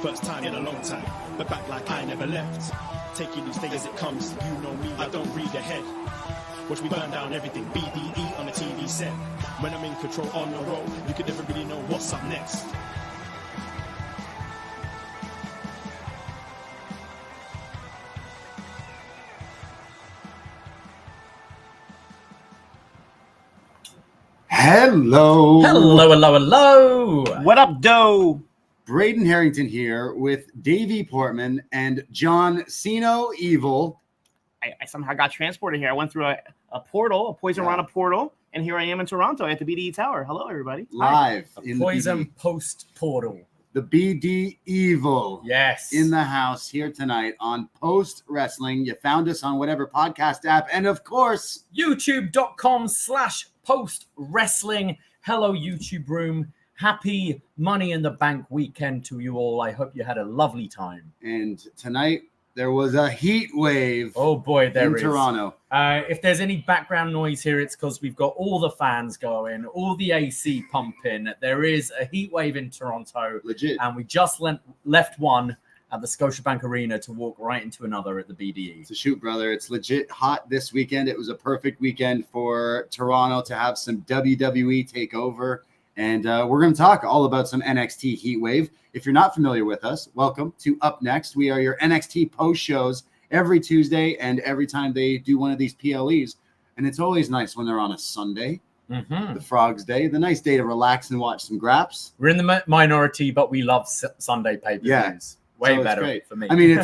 First time in a long time, but back like I never left. Taking each day as it comes, you know me, I don't read ahead. Watch me burn down everything, BDE on the TV set. When I'm in control on the road, you could never really know what's up next. Hello. Hello, hello, hello. What up, doe? Braden Herrington here with Davie Portman and John Siino Evil. I somehow got transported here. I went through a portal, a Poisonrana portal, and here I am in Toronto at the BDE Tower. Hello, everybody. Live in Poison the Post portal. The BD Evil. Yes. In the house here tonight on Post Wrestling. You found us on whatever podcast app. And of course, youtube.com/Post Wrestling. Hello, YouTube room. Happy Money in the Bank weekend to you all. I hope you had a lovely time. And tonight there was a heat wave. Oh boy, there in is. Toronto. If there's any background noise here, it's because we've got all the fans going, all the AC pumping. There is a heat wave in Toronto. Legit. And we just left one at the Scotiabank Arena to walk right into another at the BDE. It's a shoot, brother. It's legit hot this weekend. It was a perfect weekend for Toronto to have some WWE take over. And we're going to talk all about some NXT Heatwave. If you're not familiar with us, welcome to upNXT. We are your NXT post shows every Tuesday and every time they do one of these PLEs. And it's always nice when they're on a Sunday, the Frog's Day, the nice day to relax and watch some graps. We're in the minority, but we love Sunday pay-per-views. Yeah. Way so better for me. I mean,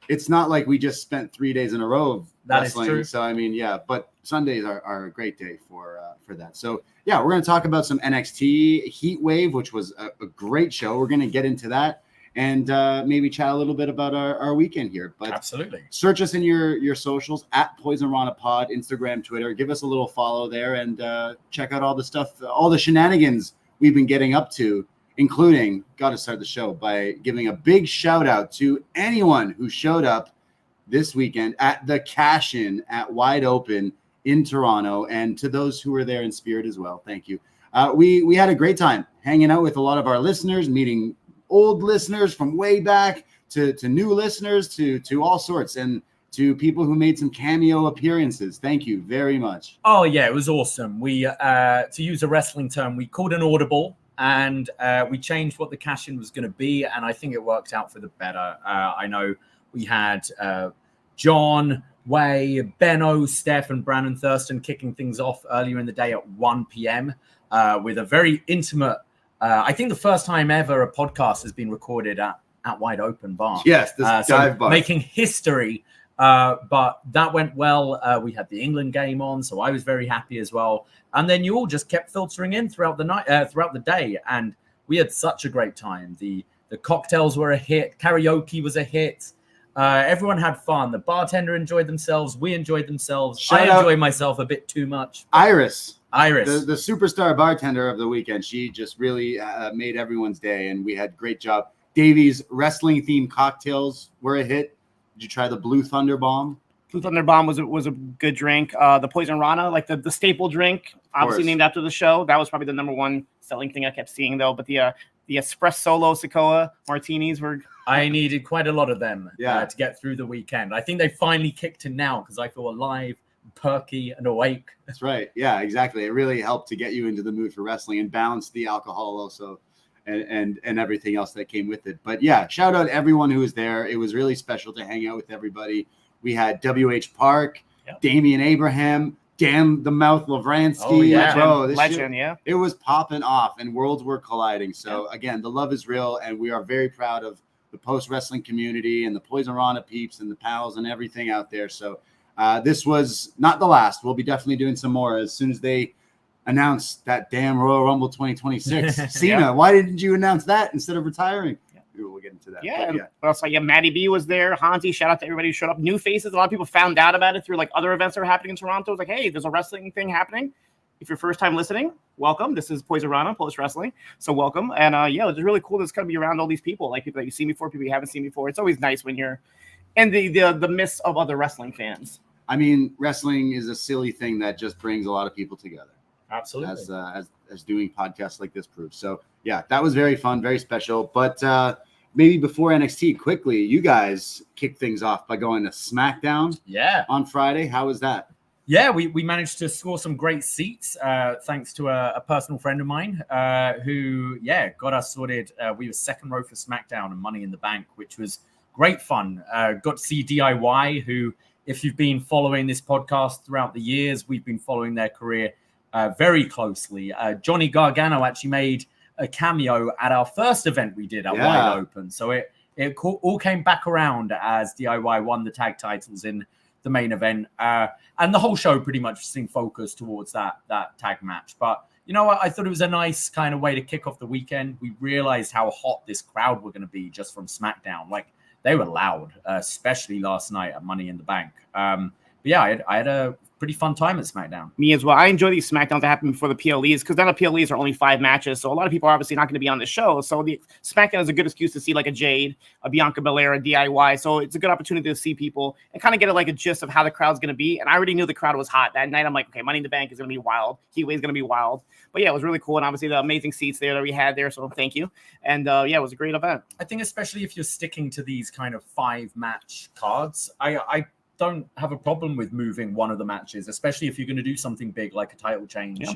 it's not like we just spent 3 days in a row of that wrestling. Is true. So, I mean, yeah, but Sundays are a great day for that. So, yeah, we're going to talk about some NXT Heatwave, which was a great show. We're going to get into that and maybe chat a little bit about our weekend here. But absolutely. Search us in your socials at Poisonrana Pod, Instagram, Twitter. Give us a little follow there and check out all the stuff, all the shenanigans we've been getting up to, including, got to start the show by giving a big shout out to anyone who showed up this weekend at the cash-in at Wide Open in Toronto, and to those who were there in spirit as well. Thank you. We had a great time hanging out with a lot of our listeners, meeting old listeners from way back to new listeners to all sorts, and to people who made some cameo appearances. Thank you very much. Oh, yeah, it was awesome. We, to use a wrestling term, we called an audible, and we changed what the cash-in was going to be, and I think it worked out for the better. I know we had John, Way, Benno, Steph, and Brandon Thurston kicking things off earlier in the day at 1 p.m. With a very intimate, I think the first time ever a podcast has been recorded at Wide Open Bar. Yes, this dive bar. Making history, but that went well. We had the England game on, so I was very happy as well. And then you all just kept filtering in throughout the night, throughout the day, and we had such a great time. The cocktails were a hit, karaoke was a hit. Everyone had fun. The bartender enjoyed themselves. We enjoyed themselves. I enjoyed myself a bit too much. Iris, the superstar bartender of the weekend. She just really made everyone's day, and we had a great job. Davie's wrestling-themed cocktails were a hit. Did you try the Blue Thunder Bomb? Blue Thunder Bomb was a good drink. The Poisonrana, like the staple drink, obviously named after the show. That was probably the number one selling thing I kept seeing, though. But the Espresso Socoa martinis were... I needed quite a lot of them to get through the weekend. I think they finally kicked in now because I feel alive, perky, and awake. That's right. Yeah, exactly. It really helped to get you into the mood for wrestling and balance the alcohol also and everything else that came with it. But yeah, shout out everyone who was there. It was really special to hang out with everybody. We had W.H. Park, Damian Abraham, damn the mouth Lavransky. Oh, yeah. Bro, this Legend, shit, yeah. it was popping off and worlds were colliding. So again, the love is real, and we are very proud of the post wrestling community and the Poisonrana peeps and the pals and everything out there. So this was not the last. We'll be definitely doing some more as soon as they announce that damn Royal Rumble 2026. Siino, why didn't you announce that instead of retiring? We'll get into that. Yeah, also Maddie B was there. Hansi, shout out to everybody who showed up. New faces. A lot of people found out about it through like other events that are happening in Toronto. It was like, hey, there's a wrestling thing happening. If you're first time listening, welcome. This is Poisonrana, Post Wrestling. So welcome. And it's really cool to kind of be around all these people, like people that you've seen before, people you haven't seen before. It's always nice when you're in the midst of other wrestling fans. I mean, wrestling is a silly thing that just brings a lot of people together. Absolutely. As doing podcasts like this proves. So yeah, that was very fun, very special. But maybe before NXT, quickly, you guys kicked things off by going to SmackDown on Friday. How was that? Yeah, we managed to score some great seats thanks to a personal friend of mine who, got us sorted. We were second row for SmackDown and Money in the Bank, which was great fun. Got to see DIY, who, if you've been following this podcast throughout the years, we've been following their career very closely. Johnny Gargano actually made a cameo at our first event we did at Wide Open. So it all came back around as DIY won the tag titles in the main event. And the whole show pretty much seemed focused towards that tag match. But you know what? I thought it was a nice kind of way to kick off the weekend. We realized how hot this crowd were going to be just from SmackDown. Like, they were loud, especially last night at Money in the Bank. But yeah, I had a pretty fun time at SmackDown. Me as well. I enjoy these SmackDowns that happen before the PLEs, because then the PLEs are only 5 matches. So a lot of people are obviously not going to be on the show. So the SmackDown is a good excuse to see like a Jade, a Bianca Belair, a DIY. So it's a good opportunity to see people and kind of get like a gist of how the crowd's going to be. And I already knew the crowd was hot that night. I'm like, okay, Money in the Bank is going to be wild. Heatwave is going to be wild. But yeah, it was really cool. And obviously the amazing seats there that we had there. So thank you. And it was a great event. I think especially if you're sticking to these kind of 5-match cards, I don't have a problem with moving one of the matches, especially if you're going to do something big like a title change,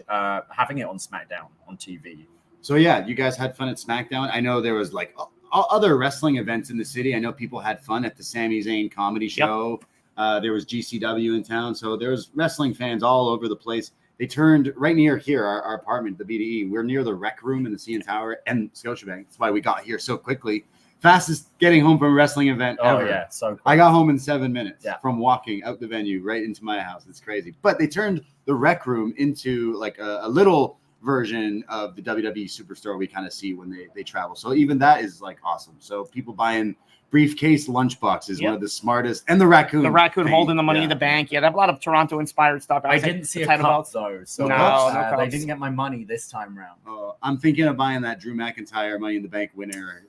having it on SmackDown on TV. So yeah, you guys had fun at SmackDown. I know there was like other wrestling events in the city. I know people had fun at the Sami Zayn comedy show. There was GCW in town. So there's wrestling fans all over the place. They turned right near here, our apartment, the BDE. We're near the rec room in the CN Tower and Scotiabank. That's why we got here so quickly. Fastest getting home from a wrestling event ever. Oh, yeah. So cool. I got home in 7 minutes from walking out the venue right into my house. It's crazy. But they turned the rec room into like a little version of the WWE Superstore we kind of see when they travel. So even that is like awesome. So people buying briefcase lunchboxes, one of the smartest. And the raccoon. The raccoon holding the Money in the Bank. Yeah, they have a lot of Toronto-inspired stuff. I didn't see a cup, though. So no they didn't get my money this time around. I'm thinking of buying that Drew McIntyre Money in the Bank winner.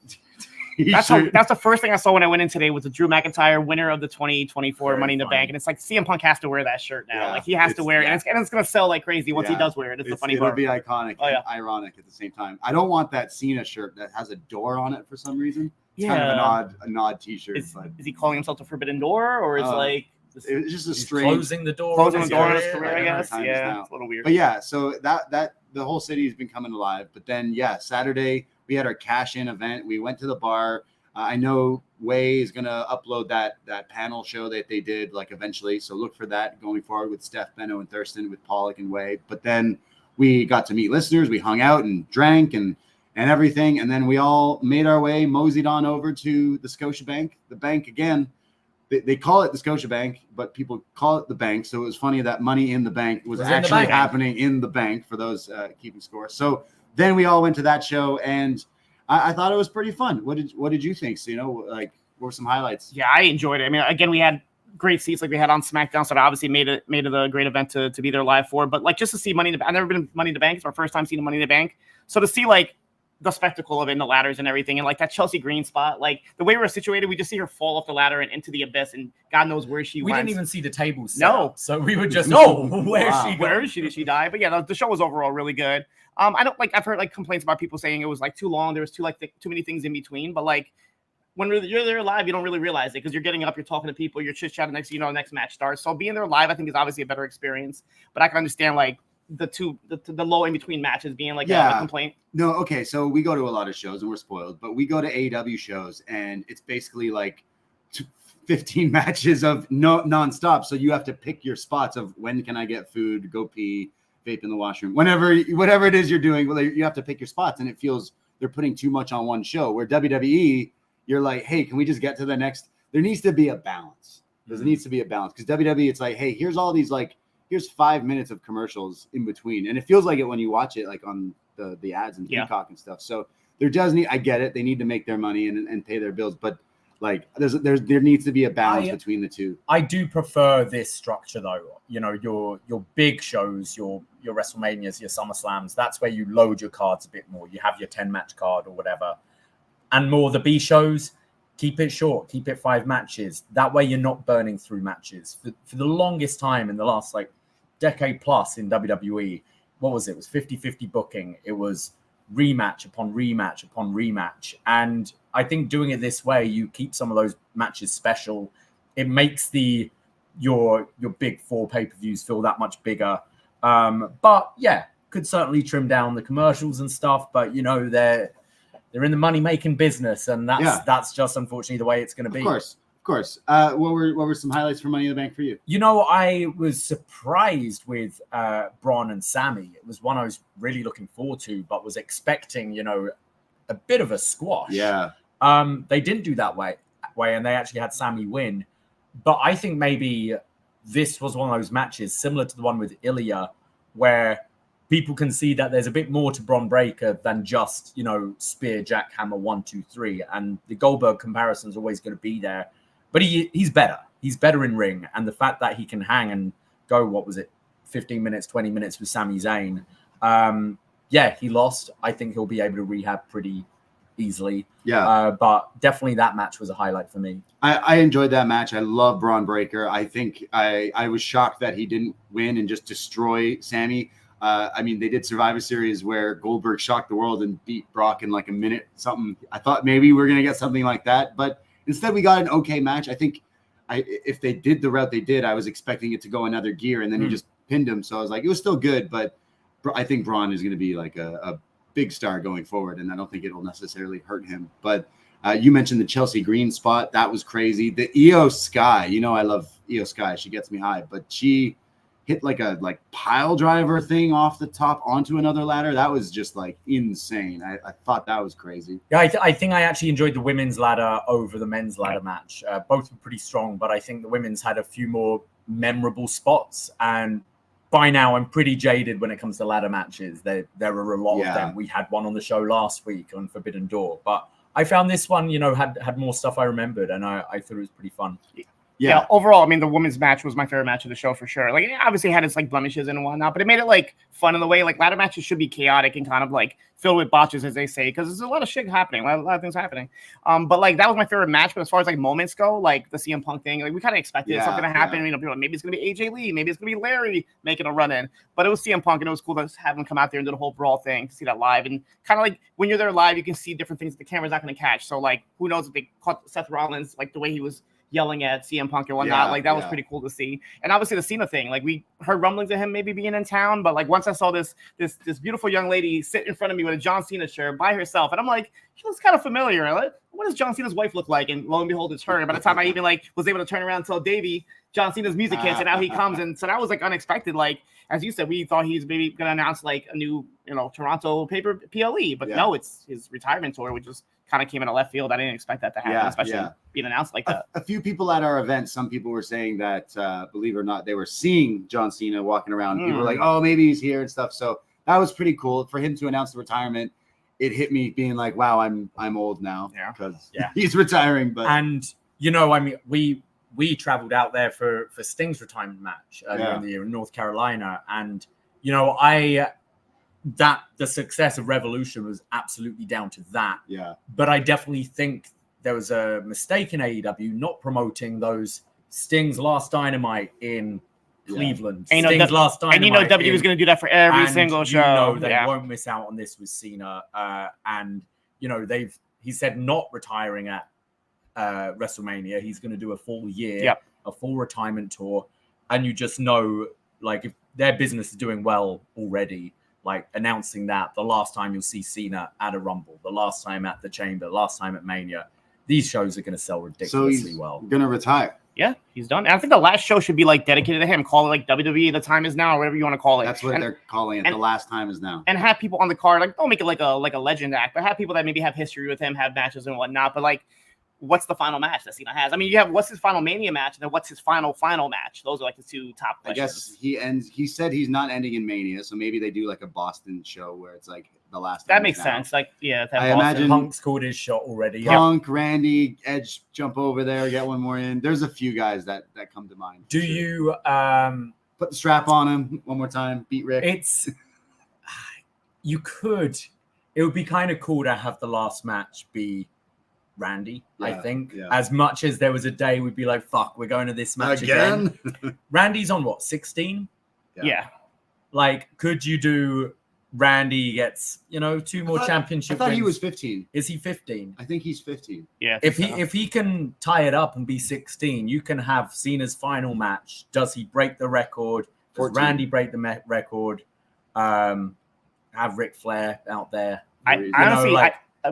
That's the first thing I saw when I went in today was the Drew McIntyre winner of the 2024 Money in the Bank, and it's like CM Punk has to wear that shirt now. Like he has to wear it, and it's going to sell like crazy once he does wear it. It's the funny part. It'll be iconic and ironic at the same time. I don't want that Cena shirt that has a door on it for some reason. It's kind of an odd T-shirt. Is he calling himself the Forbidden Door, or is like? It's just a strange closing the door on his career, I guess. Yeah, it's a little weird. But yeah, so that the whole city has been coming alive. But then Saturday we had our cash-in event. We went to the bar. I know Way is going to upload that panel show that they did like eventually. So look for that going forward with Steph, Benno, and Thurston, with Pollock and Way. But then we got to meet listeners. We hung out and drank and everything. And then we all made our way, moseyed on over to the Scotiabank. The bank, again, they call it the Scotiabank, but people call it the bank. So it was funny that Money in the Bank was actually happening in the bank for those keeping score. So then we all went to that show, and I thought it was pretty fun. What did you think? So, like, what were some highlights? Yeah, I enjoyed it. I mean, again, we had great seats like we had on SmackDown, so it obviously made it a great event to be there live for. But like just to see Money in the Bank, I've never been Money in the Bank. It's our first time seeing Money in the Bank. So to see like the spectacle of it and the ladders and everything, and like that Chelsea Green spot, like the way we were situated, we just see her fall off the ladder and into the abyss, and God knows where she went. We didn't even see the tables. No, so we were just where is she? Did she die? But yeah, the show was overall really good. I've heard like complaints about people saying it was like too long. There was too many things in between. But like when you're there live, you don't really realize it because you're getting up, you're talking to people, you're chit chatting. Next match starts. So being there live, I think is obviously a better experience. But I can understand like the low in between matches being like a complaint. No, okay. So we go to a lot of shows and we're spoiled, but we go to AEW shows and it's basically like 15 matches of nonstop. So you have to pick your spots of when can I get food, go pee, vape in the washroom, whatever it is you're doing. You have to pick your spots, and it feels they're putting too much on one show. Where WWE, you're like, hey, can we just get to the next? There needs to be a balance. There needs to be a balance because WWE, it's like, hey, here's all these here's 5 minutes of commercials in between, and it feels like it when you watch it like on the ads and Peacock and stuff. So there does need. I get it. They need to make their money and pay their bills, but like there needs to be a balance between the two. I do prefer this structure though. You know, your big shows, your WrestleManias, your SummerSlams, that's where you load your cards a bit more. You have your 10-match card or whatever. And more the B shows, keep it short, keep it 5 matches. That way you're not burning through matches. For the longest time in the last like decade plus in WWE, what was it? It was 50-50 booking. It was rematch upon rematch upon rematch. And I think doing it this way, you keep some of those matches special. It makes your big 4 pay-per-views feel that much bigger. But yeah, could certainly trim down the commercials and stuff. But you know, they're in the money-making business, and that's just unfortunately the way it's going to be. Of course. What were some highlights for Money in the Bank for you? You know, I was surprised with Braun and Sami. It was one I was really looking forward to, but was expecting, you know, a bit of a squash. Yeah. They didn't do that way, and they actually had Sami win. But I think maybe this was one of those matches similar to the one with Ilya, where people can see that there's a bit more to Bron Breakker than just, you know, spear, jackhammer, 1, 2, 3. And the Goldberg comparison is always going to be there. But he's better. He's better in ring. And the fact that he can hang and go, 15 minutes, 20 minutes with Sami Zayn. He lost. I think he'll be able to rehab pretty easily. Yeah. But definitely that match was a highlight for me. I enjoyed that match. I love Bron Breakker. I think I was shocked that he didn't win and just destroy Sami. I mean, they did Survivor Series where Goldberg shocked the world and beat Brock in like a minute something. I thought maybe we're going to get something like that. But instead, we got an okay match. I think if they did the route they did, I was expecting it to go another gear, and then he just pinned him. So I was like, it was still good. But I think Braun is going to be like a big star going forward, and I don't think it'll necessarily hurt him. But you mentioned the Chelsea Green spot. That was crazy. The Io Sky, you know I love Io Sky. She gets me high. But she hit like a pile driver thing off the top onto another ladder. That was just like insane. I thought that was crazy. Yeah, I think I actually enjoyed the women's ladder over the men's ladder match. Both were pretty strong, but I think the women's had a few more memorable spots. And by now, I'm pretty jaded when it comes to ladder matches. There are a lot of them. We had one on the show last week on Forbidden Door, but I found this one, you know, had more stuff I remembered, and I thought it was pretty fun. Yeah, overall, I mean, the women's match was my favorite match of the show for sure. Like, it obviously had its like blemishes and whatnot, but it made it like fun in the way. Like, ladder matches should be chaotic and kind of like filled with botches, as they say, because there's a lot of shit happening, a lot of things happening. But like that was my favorite match. But as far as like moments go, like the CM Punk thing, like we kind of expected something to happen. You know, people were like, maybe it's gonna be AJ Lee, maybe it's gonna be Larry making a run in. But it was CM Punk, and it was cool to have him come out there and do the whole brawl thing, to see that live. And kind of like when you're there live, you can see different things that the camera's not gonna catch. So like, who knows if they caught Seth Rollins, like the way he was yelling at CM Punk and whatnot. Like that was pretty cool to see. And obviously the Cena thing, like we heard rumblings of him maybe being in town, but like once I saw this beautiful young lady sit in front of me with a John Cena shirt by herself, and I'm like, she looks kind of familiar. Like, what does John Cena's wife look like? And lo and behold, it's her. And by the time I even like was able to turn around and tell Davie John Cena's music hits, and now he comes, and so that was like unexpected. Like as you said, we thought he's maybe gonna announce like a new, you know, Toronto paper PLE, but no, it's his retirement tour, which just kind of came in a left field. I didn't expect that to happen, especially being announced like that. A few people at our event, some people were saying that, believe it or not, they were seeing John Cena walking around. People were like, oh, maybe he's here and stuff. So that was pretty cool for him to announce the retirement. It hit me being like, wow, I'm old now because he's retiring. But and you know, I mean, we traveled out there for Sting's retirement match earlier in the year in North Carolina, and you know, that the success of Revolution was absolutely down to that. Yeah. But I definitely think there was a mistake in AEW not promoting those Sting's Last Dynamite in Cleveland. Sting's Last Dynamite. And you know WWE was going to do that for every single show. You know they won't miss out on this with Cena. And you know he said not retiring at WrestleMania. He's going to do a full year, a full retirement tour. And you just know, like, if their business is doing well already, like announcing that the last time you'll see Cena at a Rumble, the last time at the Chamber, the last time at Mania, these shows are going to sell ridiculously well. Going to retire. Yeah, he's done. And I think the last show should be like dedicated to him. Call it like WWE The Time Is Now or whatever you want to call it. That's what they're calling it. The Last Time Is Now. And have people on the card, like don't make it like a legend act, but have people that maybe have history with him, have matches and whatnot. But like, what's the final match that Cena has? I mean, you have what's his final Mania match, and then what's his final match? Those are like the two top questions. I guess he said he's not ending in Mania, so maybe they do like a Boston show where it's like the last. That makes sense. Like, yeah, I imagine Punk's called his shot already. Punk, Randy, Edge jump over there, get one more in. There's a few guys that come to mind. Do you put the strap on him one more time? Beat Rick. It's you could. It would be kind of cool to have the last match be Randy. I think as much as there was a day we'd be like, "Fuck, we're going to this match again." Randy's on what 16? Yeah. Like, could you do? Randy gets, 2 more championship I thought wins. he was 15. Is he 15? I think he's 15. Yeah. If he can tie it up and be 16, you can have Cena's final match. Does he break the record? Does Randy break the record? Have Ric Flair out there? I honestly,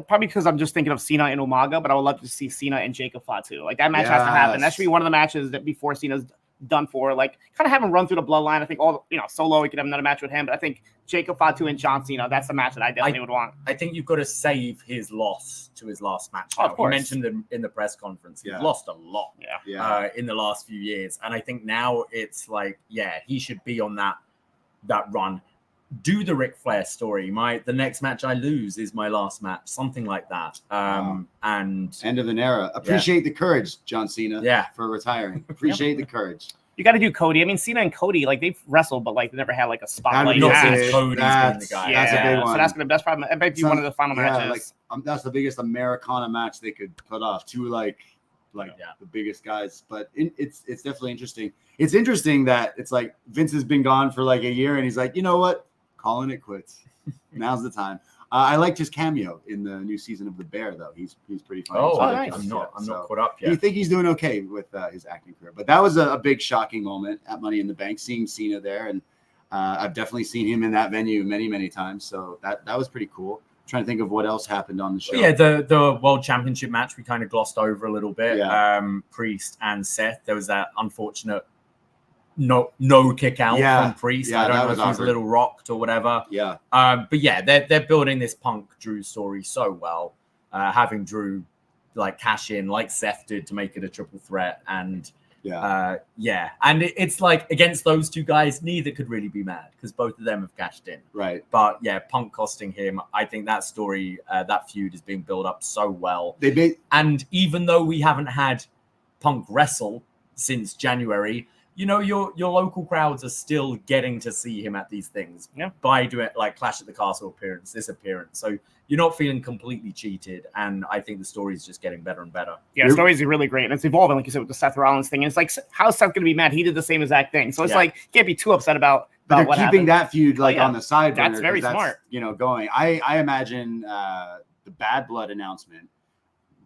probably because I'm just thinking of Cena and Umaga, but I would love to see Cena and Jacob Fatu. Like that match has to happen. That should be one of the matches that before Cena's done for. Like kind of have him run through the bloodline. I think Solo, we could have another match with him, but I think Jacob Fatu and John Cena, that's the match that I definitely would want. I think you've got to save his loss to his last match. Of course. He mentioned in the press conference, he's lost a lot in the last few years. And I think now it's like, he should be on that run. Do the Ric Flair story. The next match I lose is my last match, something like that. And end of an era. Appreciate the courage, John Cena. For retiring. Appreciate the courage. You got to do Cody. I mean, Cena and Cody, like they've wrestled, but like they never had like a spotlight. Not since Cody's been the guy. That's a big one. So that's gonna best probably. It might be one of the final matches. Like that's the biggest Americana match they could put off. Two the biggest guys, but it's definitely interesting. It's interesting that it's like Vince has been gone for like a year, and he's like, you know what, calling it quits. Now's the time. I liked his cameo in the new season of The Bear, though. He's pretty funny. Nice. I'm not caught up yet. You think he's doing okay with his acting career? But that was a big shocking moment at Money in the Bank, seeing Cena there, and I've definitely seen him in that venue many, many times. So that was pretty cool. I'm trying to think of what else happened on the show. Yeah, the World Championship match we kind of glossed over a little bit. Priest and Seth. There was that unfortunate no kick out from Priest. I don't know if he was a little rocked or whatever. But they're building this Punk Drew story so well. Having Drew like cash in like Seth did to make it a triple threat, and and it's like against those two guys, neither could really be mad because both of them have cashed in. Right. But Punk costing him. I think that story, that feud is being built up so well. And even though we haven't had Punk wrestle since January, your local crowds are still getting to see him at these things by doing like Clash at the Castle appearance, this appearance. So you're not feeling completely cheated. And I think the story is just getting better and better. Yeah, the stories are really great. And it's evolving, like you said, with the Seth Rollins thing. And it's like, how's Seth going to be mad? He did the same exact thing. So it's like, can't be too upset about they're what keeping happened. That feud like on the side burner. That's very smart. Going. I imagine the Bad Blood announcement,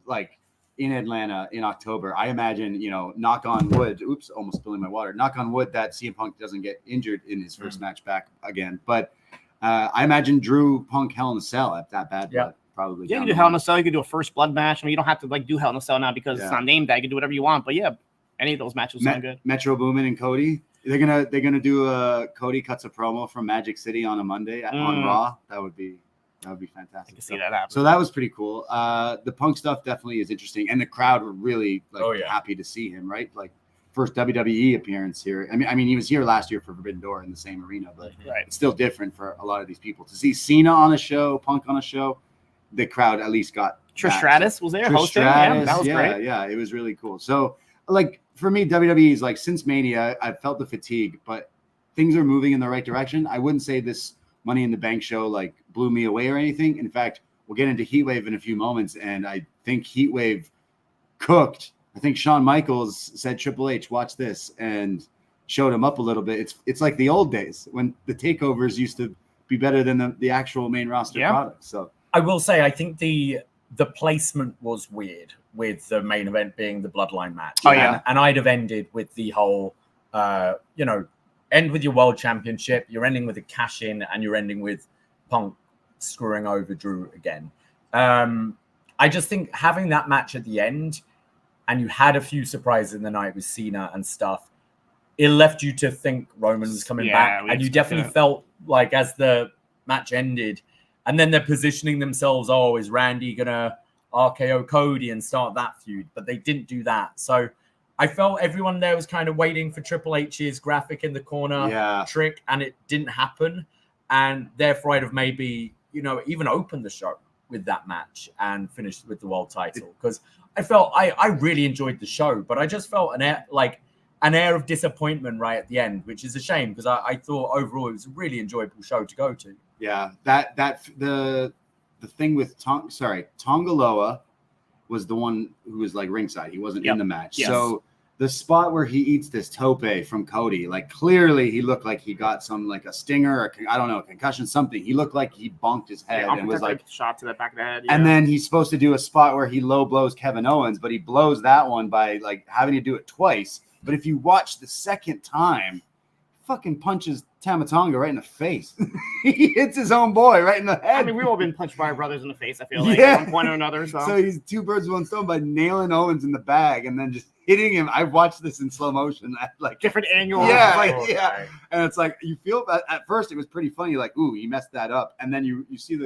like, in Atlanta in October, I imagine, knock on wood. Oops, almost spilling my water. Knock on wood that CM Punk doesn't get injured in his first match back again. But I imagine Drew Punk Hell in a Cell at that Bad Blood probably. Yeah, you can do Hell in a Cell. You can do a first blood match. I mean, you don't have to like do Hell in a Cell now because it's not named that. You can do whatever you want. But any of those matches sound good. Metro Boomin and Cody. They're gonna do a Cody cuts a promo from Magic City on a Monday on Raw. That would be fantastic. I can see that happen. So that was pretty cool. The Punk stuff definitely is interesting, and the crowd were really happy to see him. Right, like first WWE appearance here. I mean, he was here last year for Forbidden Door in the same arena, but it's still different for a lot of these people to see Cena on a show, Punk on a show. The crowd at least got. Trish Stratus was there hosting. Yeah, that was great. Yeah, it was really cool. So, like for me, WWE is like since Mania, I've felt the fatigue, but things are moving in the right direction. I wouldn't say this Money in the Bank show like blew me away or anything. In fact, we'll get into Heatwave in a few moments, and I think Heatwave cooked. I think Shawn Michaels said, Triple H, watch this, and showed him up a little bit. It's like the old days when the takeovers used to be better than the actual main roster product. So I will say, I think the placement was weird with the main event being the Bloodline match. And I'd have ended with the whole, end with your world championship. You're ending with a cash in, and you're ending with Punk screwing over Drew again. I just think having that match at the end, and you had a few surprises in the night with Cena and stuff, it left you to think Roman was coming back. And you definitely felt like as the match ended, and then they're positioning themselves, is Randy going to RKO Cody and start that feud? But they didn't do that. So I felt everyone there was kind of waiting for Triple H's graphic in the corner trick, and it didn't happen. And therefore, I'd have maybe, even opened the show with that match and finished with the world title. Because I felt I really enjoyed the show, but I just felt an air of disappointment right at the end, which is a shame because I thought overall it was a really enjoyable show to go to. Yeah, the thing with Tonga Loa was the one who was like ringside. He wasn't in the match. Yes. So the spot where he eats this tope from Cody, like clearly he looked like he got some like a stinger or I don't know, concussion, something. He looked like he bonked his head and was like shot to the back of the head. And then he's supposed to do a spot where he low blows Kevin Owens, but he blows that one by like having to do it twice. But if you watch the second time, fucking punches Tama Tonga right in the face. He hits his own boy right in the head. I mean, we've all been punched by our brothers in the face, I feel like, at one point or another. So he's two birds with one stone by nailing Owens in the bag and then just hitting him. I've watched this in slow motion at like different angles. Yeah. And it's like you feel at first it was pretty funny, like, ooh, he messed that up. And then you see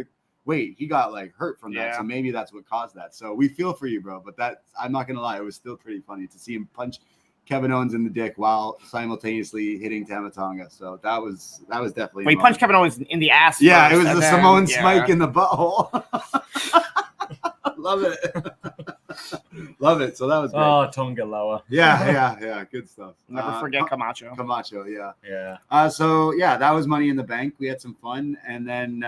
he got like hurt from that. So maybe that's what caused that. So we feel for you, bro. But I'm not gonna lie, it was still pretty funny to see him punch Kevin Owens in the dick while simultaneously hitting Tama Tonga. So that was definitely. He punched Kevin Owens in the ass. Yeah, first, it was the Samoan spike in the butthole. Love it. Love it. So that was great. Oh, Tonga Loa. Yeah. Good stuff. Never forget Camacho. Yeah. So that was Money in the Bank. We had some fun, and then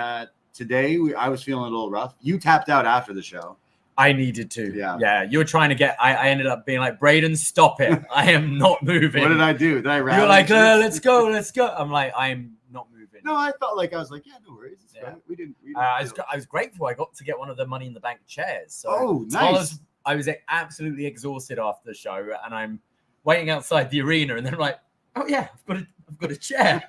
today I was feeling a little rough. You tapped out after the show. I needed to. Yeah. You were trying to get. I ended up being like, Braden, stop it! I am not moving. What did I do? Did I? You were like, let's go. I'm like, I'm not moving. No, I felt like I was like, no worries. It's fine. We didn't I was grateful. I got to get one of the Money in the Bank chairs. So nice. I was absolutely exhausted after the show, and I'm waiting outside the arena, and then I'm like, oh yeah, I've got a chair.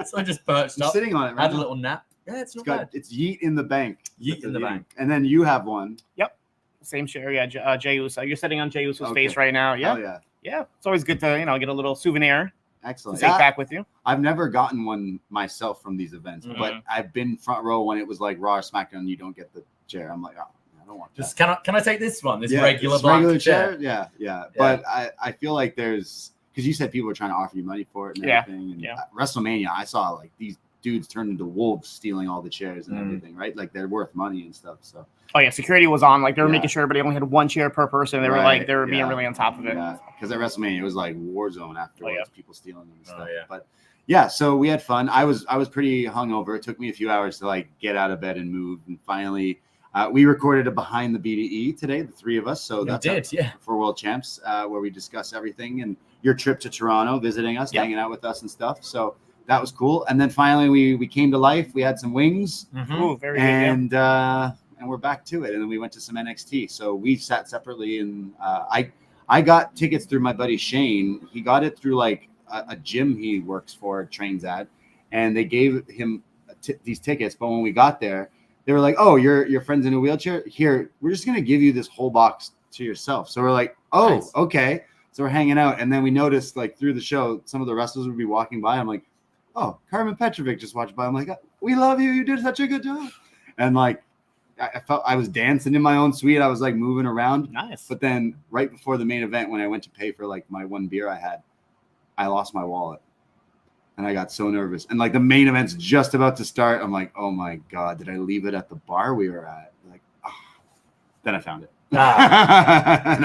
So I just perched up, sitting on it. Had a little nap. Yeah, it's not bad. It's Yeet in the Bank. Yeet in the Bank. And then you have one. Yep. Same chair, Jey Uso. You're sitting on Jey Uso's face right now. Yeah. It's always good to get a little souvenir. Excellent. To take back with you. I've never gotten one myself from these events, but I've been front row when it was like Raw or SmackDown. And you don't get the chair. I'm like, I don't want that. Can I take this one? This regular chair? Yeah. But I feel like there's because you said people were trying to offer you money for it and everything. And WrestleMania, I saw like these dudes turned into wolves stealing all the chairs and everything, right? Like they're worth money and stuff. So security was on. Like they were making sure everybody only had one chair per person. They were being really on top of it. Yeah, because at WrestleMania it was like war zone afterwards, people stealing them and stuff. But so we had fun. I was pretty hungover. It took me a few hours to like get out of bed and move, and finally we recorded a behind the BDE today, the three of us. So that's for World Champs, where we discuss everything and your trip to Toronto, visiting us, hanging out with us and stuff. So that was cool. And then finally we came to life. We had some wings. Ooh, very good. And we're back to it. And then we went to some NXT. So we sat separately, and I got tickets through my buddy Shane. He got it through like a gym he works for, trains at, and they gave him these tickets. But when we got there, they were like, "Oh, your friend's in a wheelchair. Here, we're just gonna give you this whole box to yourself." So we're like, "Oh, nice. Okay." So we're hanging out, and then we noticed like through the show, some of the wrestlers would be walking by. I'm like, "Oh, Karmen Petrovic just watched by." I'm like, "We love you. You did such a good job." And like, I felt I was dancing in my own suite. I was like moving around. Nice. But then right before the main event, when I went to pay for like my one beer I had, I lost my wallet. And I got so nervous. And like the main event's just about to start. I'm like, oh my God, did I leave it at the bar we were at? Like, then I found it. And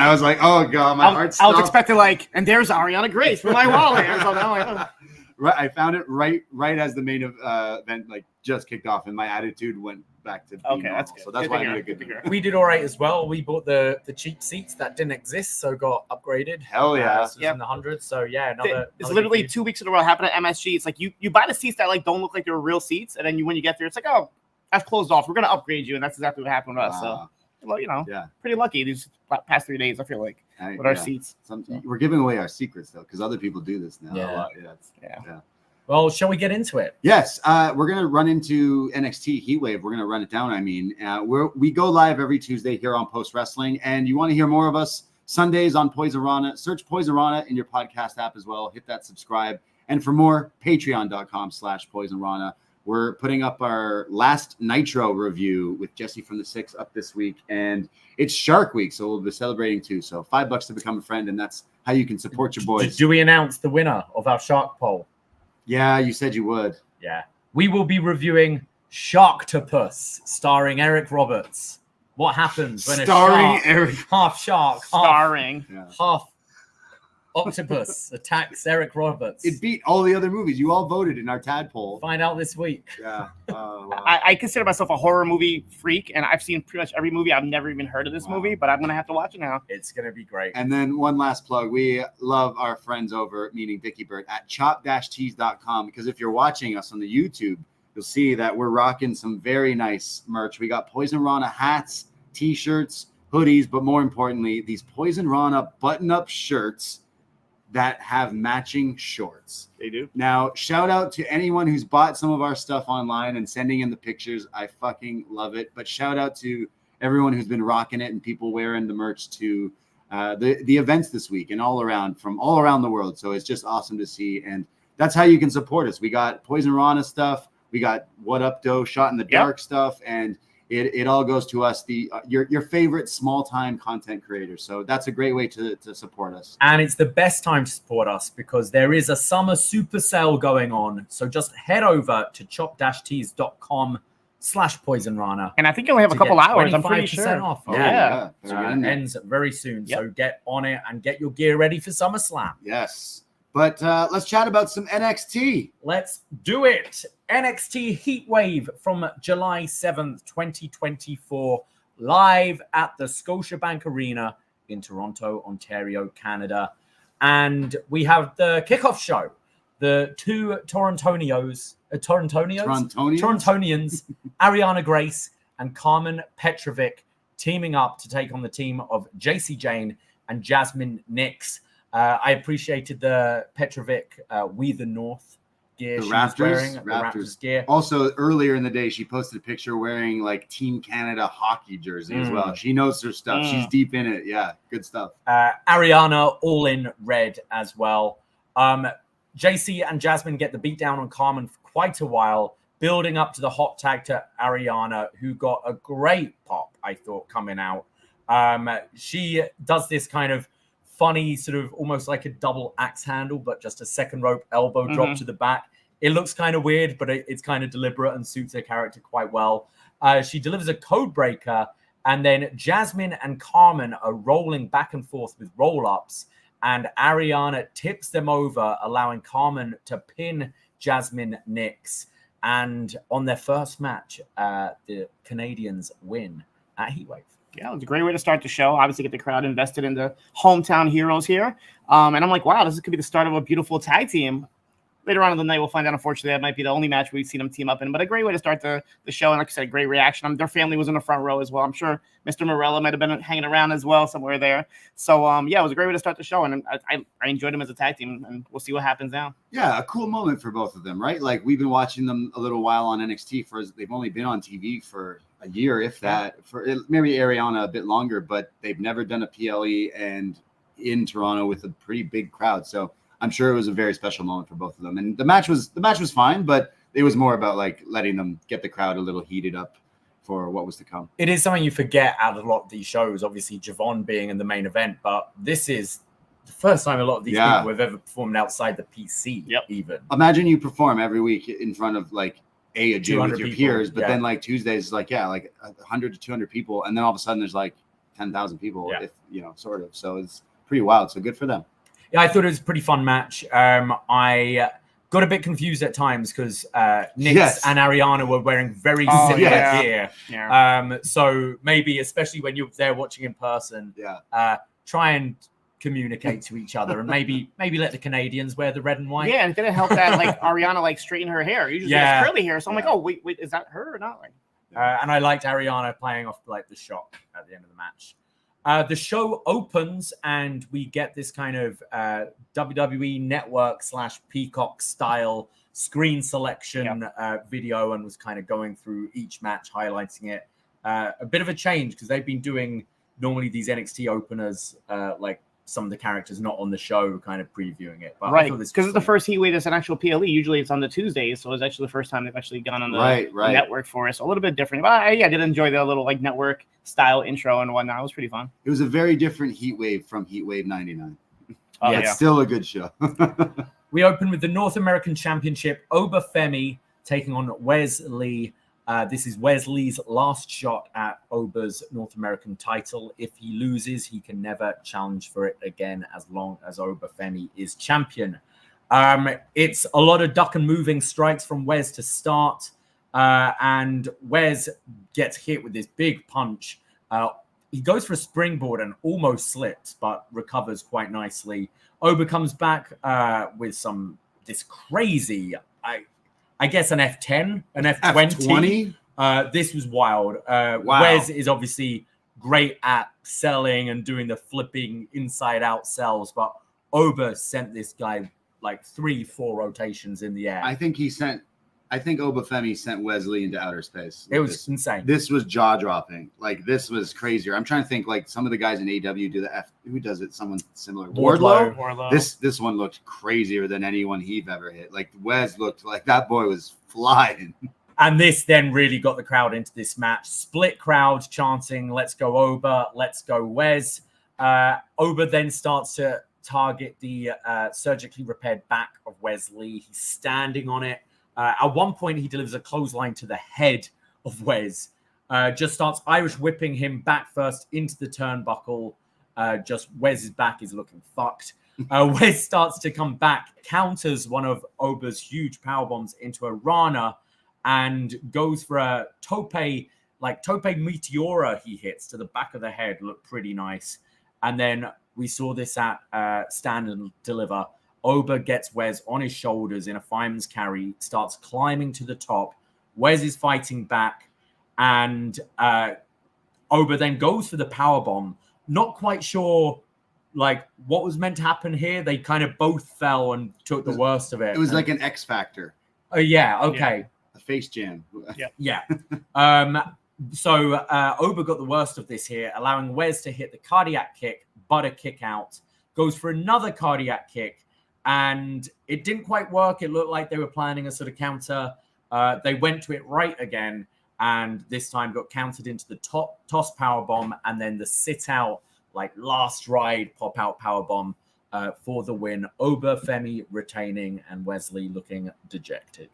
I was like, oh God, my heart stopped. I was expecting like, and there's Arianna Grace for my wallet. Or something. Right, I found it right as the main event like just kicked off, and my attitude went back to being normal. That's good. So that's why I made a good hear. We did all right as well. We bought the cheap seats that didn't exist, so got upgraded. Hell yeah, this was in the hundreds. So yeah, it's literally 2 weeks in a row happened at MSG. It's like you buy the seats that like don't look like they're real seats, and then when you get there, it's like, oh, that's closed off. We're gonna upgrade you, and that's exactly what happened with us. So. Well, pretty lucky these past 3 days, I feel like, with our seats. We're giving away our secrets, though, because other people do this now. Yeah. Yeah. Well, shall we get into it? Yes, we're going to run into NXT Heatwave. We're going to run it down. I mean, we go live every Tuesday here on Post Wrestling, and you want to hear more of us Sundays on Poisonrana. Search Poisonrana in your podcast app as well. Hit that subscribe. And for more, patreon.com/Poisonrana. We're putting up our last Nitro review with Jacy from the Six up this week, and it's Shark Week, so we'll be celebrating too. So $5 to become a friend, and that's how you can support your boys. Do we announce the winner of our Shark poll? Yeah, you said you would. Yeah. We will be reviewing Sharktopus, starring Eric Roberts. What happens when half shark, half octopus attacks Eric Roberts? It beat all the other movies. You all voted in our tadpole. Find out this week. Yeah. Wow. I consider myself a horror movie freak, and I've seen pretty much every movie. I've never even heard of this movie, but I'm going to have to watch it now. It's going to be great. And then one last plug. We love our friends over, meaning Vicky Bird, at chop-tees.com, because if you're watching us on the YouTube, you'll see that we're rocking some very nice merch. We got Poisonrana hats, T-shirts, hoodies, but more importantly, these Poisonrana button-up shirts that have matching shorts. They do. Now, shout out to anyone who's bought some of our stuff online and sending in the pictures. I fucking love it. But shout out to everyone who's been rocking it and people wearing the merch to the events this week and from all around the world. So it's just awesome to see. And that's how you can support us. We got Poisonrana stuff. We got What Up Doe, Shot in the Dark stuff. And it all goes to us, your favorite small-time content creators. So that's a great way to support us. And it's the best time to support us because there is a summer super sale going on. So just head over to chop-tees.com/Poisonrana. And I think you only have a couple hours. I'm pretty sure. Off. Oh, yeah. Ends very soon. Yep. So get on it and get your gear ready for SummerSlam. Yes. But let's chat about some NXT. Let's do it. NXT Heatwave from July 7th, 2024, live at the Scotiabank Arena in Toronto, Ontario, Canada. And we have the kickoff show. The two Torontonians, Arianna Grace and Karmen Petrovic, teaming up to take on the team of Jacy, Jayne and Jazmyn Nix. I appreciated the Petrovic We the North gear the Raptors gear. Also, earlier in the day, she posted a picture wearing like Team Canada hockey jersey as well. She knows her stuff. She's deep in it. Yeah, good stuff. Arianna all in red as well. Jacy and Jazmyn get the beat down on Karmen for quite a while, building up to the hot tag to Arianna, who got a great pop, I thought, coming out. She does this kind of funny, sort of almost like a double axe handle, but just a second rope elbow drop to the back. It looks kind of weird, but it's kind of deliberate and suits her character quite well. She delivers a code breaker, and then Jazmyn and Karmen are rolling back and forth with roll-ups, and Arianna tips them over, allowing Karmen to pin Jazmyn Nix. And on their first match, the Canadians win at Heatwave. Yeah, it was a great way to start the show. Obviously, get the crowd invested in the hometown heroes here. And I'm like, wow, this could be the start of a beautiful tag team. Later on in the night, we'll find out, unfortunately, that might be the only match we've seen them team up in. But a great way to start the show. And like I said, great reaction. Their family was in the front row as well. I'm sure Mr. Morella might have been hanging around as well somewhere there. So, yeah, it was a great way to start the show. And I enjoyed them as a tag team. And we'll see what happens now. Yeah, a cool moment for both of them, right? Like, we've been watching them a little while on NXT. They've only been on TV for a year, if that. For maybe Arianna a bit longer, but they've never done a PLE and in Toronto with a pretty big crowd. So I'm sure it was a very special moment for both of them. And the match was fine, but it was more about like letting them get the crowd a little heated up for what was to come. It is something you forget out of a lot of these shows, obviously Javon being in the main event, but this is the first time a lot of these people have ever performed outside the PC even. Imagine you perform every week in front of like a gym with your peers, but then like Tuesdays, like 100 to 200 people, and then all of a sudden there's like 10,000 people, if sort of. So it's pretty wild. So good for them. Yeah, I thought it was a pretty fun match. I got a bit confused at times because Nix and Arianna were wearing very similar gear. Yeah. So maybe, especially when you're there watching in person, try and communicate to each other and maybe let the Canadians wear the red and white. Yeah, and did it help that like Arianna like straighten her hair? Usually it's curly hair, so I'm like, oh wait, is that her or not? Like, and I liked Arianna playing off like the shock at the end of the match. The show opens and we get this kind of WWE Network / Peacock style screen selection video and was kind of going through each match, highlighting it. A bit of a change because they've been doing normally these NXT openers, like some of the characters not on the show, kind of previewing it. But right, because it's the first Heatwave that's an actual PLE. Usually it's on the Tuesdays, so it's actually the first time they've actually gone on the network for us. A little bit different, but I did enjoy the little like network style intro and whatnot. It was pretty fun. It was a very different Heatwave from Heatwave '99. Oh, It's still a good show. We open with the North American Championship. Oba Femi taking on Wesley. This is Wesley's last shot at Oba's North American title. If he loses, he can never challenge for it again as long as Oba Femi is champion. It's a lot of duck and moving strikes from Wes to start. And Wes gets hit with this big punch. He goes for a springboard and almost slips, but recovers quite nicely. Oba comes back with this crazy... I guess an F10, an F20. This was wild. Wow. Wes is obviously great at selling and doing the flipping inside-out sells, but Oba sent this guy like 3-4 rotations in the air. I think Oba Femi sent Wesley into outer space. It was insane. This was jaw-dropping. Like, this was crazier. I'm trying to think, like, some of the guys in AEW do the F. Who does it? Someone similar. Wardlow. This one looked crazier than anyone he've ever hit. Like, Wes looked like that boy was flying. And this then really got the crowd into this match. Split crowd chanting, "Let's go Oba, let's go Wes." Oba then starts to target the surgically repaired back of Wesley. He's standing on it. At one point, he delivers a clothesline to the head of Wes. Just starts Irish whipping him back first into the turnbuckle. Just Wes's back is looking fucked. Wes starts to come back, counters one of Oba's huge powerbombs into a Rana, and goes for a tope meteora he hits to the back of the head. Looked pretty nice. And then we saw this at Stand and Deliver. Oba gets Wes on his shoulders in a fireman's carry, starts climbing to the top. Wes is fighting back, and Oba then goes for the powerbomb. Not quite sure like what was meant to happen here. They kind of both fell and took the worst of it. It was like an X Factor. Oh yeah, okay. Yeah. A face jam. Yeah. So Oba got the worst of this here, allowing Wes to hit the cardiac kick, but a kick out. Goes for another cardiac kick. And it didn't quite work. It looked like they were planning a sort of counter. They went to it right again, and this time got countered into the toss powerbomb, and then the sit-out, like last ride pop-out powerbomb for the win. Oba Femi retaining, and Wesley looking dejected.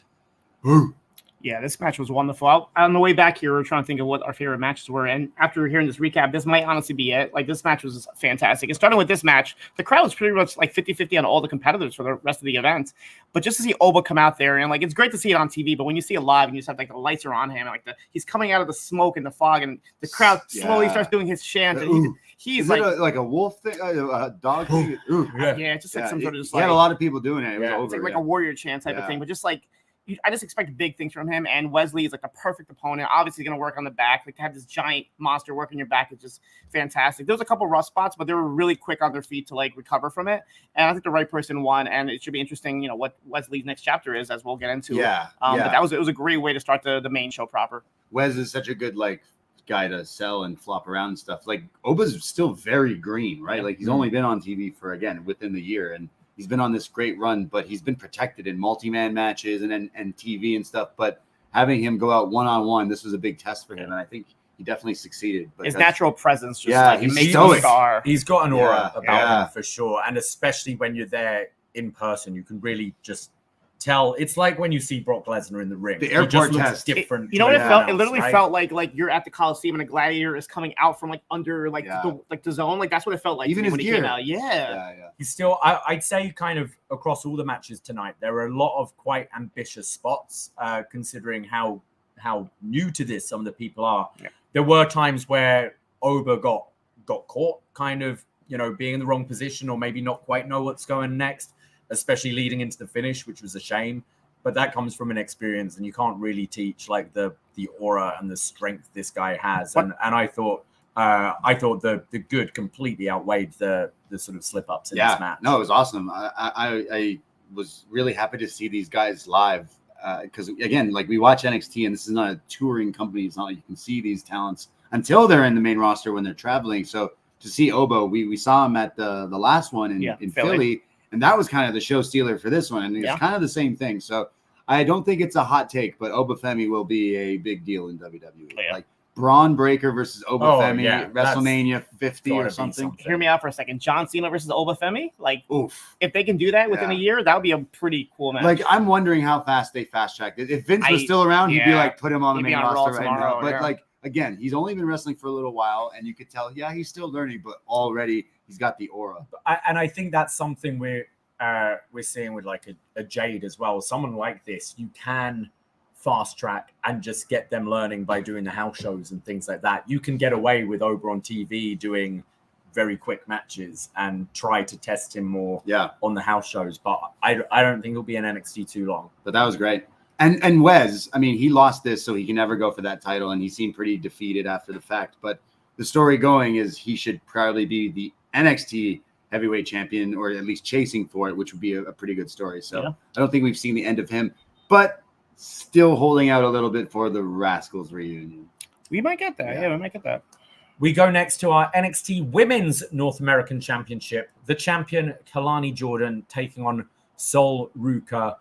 Yeah, this match was wonderful. On the way back here, we were trying to think of what our favorite matches were. And after hearing this recap, this might honestly be it. Like, this match was fantastic. And starting with this match, the crowd was pretty much like 50-50 on all the competitors for the rest of the event. But just to see Oba come out there, and like, it's great to see it on TV, but when you see it live and you just have like the lights are on him, and like he's coming out of the smoke and the fog, and the crowd slowly starts doing his chant. And he's like a wolf thing, a dog thing. Yeah, just like some sort of just he had a lot of people doing it. It was over, it's like a warrior chant type of thing, but just like, I just expect big things from him, and Wesley is like the perfect opponent. Obviously, going to work on the back. Like, to have this giant monster work on your back is just fantastic. There was a couple rough spots, but they were really quick on their feet to like recover from it. And I think the right person won, and it should be interesting, what Wesley's next chapter is, as we'll get into. But it was a great way to start the main show proper. Wes is such a good guy to sell and flop around and stuff. Like, Oba's still very green, right? Yeah. Like, he's only been on TV for within the year, and he's been on this great run, but he's been protected in multi-man matches and TV and stuff. But having him go out one-on-one, this was a big test for him, and I think he definitely succeeded. But his natural presence, just he's makes stoic. him star. He's got an aura about him for sure, and especially when you're there in person, you can really just tell. It's like when you see Brock Lesnar in the ring. The airport test. Different. You know what it felt? It literally felt like you're at the Coliseum and a gladiator is coming out from under the zone. Like, that's what it felt like. Even his when gear. he came out. Yeah. He's still. I'd say kind of across all the matches tonight, there were a lot of quite ambitious spots, considering how new to this some of the people are. Yeah. There were times where Oba got caught, kind of being in the wrong position, or maybe not quite know what's going next, especially leading into the finish, which was a shame. But that comes from an experience, and you can't really teach like the aura and the strength this guy has. And I thought the good completely outweighed the sort of slip ups in this match. No, it was awesome. I was really happy to see these guys live because again, like we watch NXT and this is not a touring company. It's not like you can see these talents until they're in the main roster when they're traveling. So to see Obo, we saw him at the last one in Philly, and that was kind of the show stealer for this one, and it's kind of the same thing. So I don't think it's a hot take, but Oba Femi will be a big deal in WWE. Like Braun Breaker versus Oba Femi, WrestleMania 50 or something. Hear me out for a second. John Cena versus Oba Femi, like, if they can do that within a year, that would be a pretty cool match. Like, I'm wondering how fast they fast tracked it. If Vince was still around, he'd be like, put him on the main roster right now. But like, again, he's only been wrestling for a little while, and you could tell, he's still learning, but already he's got the aura. And I think that's something we're seeing with like a Jade as well. Someone like this, you can fast track and just get them learning by doing the house shows and things like that. You can get away with Oba on TV doing very quick matches and try to test him more on the house shows. But I don't think he'll be in NXT too long. But that was great. And Wes, I mean, he lost this, so he can never go for that title, and he seemed pretty defeated after the fact. But the story going is he should probably be the NXT heavyweight champion, or at least chasing for it, which would be a pretty good story. So I don't think we've seen the end of him, but still holding out a little bit for the Rascals reunion. We might get that. Yeah, we might get that. We go next to our NXT Women's North American Championship. The champion, Kelani Jordan, taking on Sol Ruca.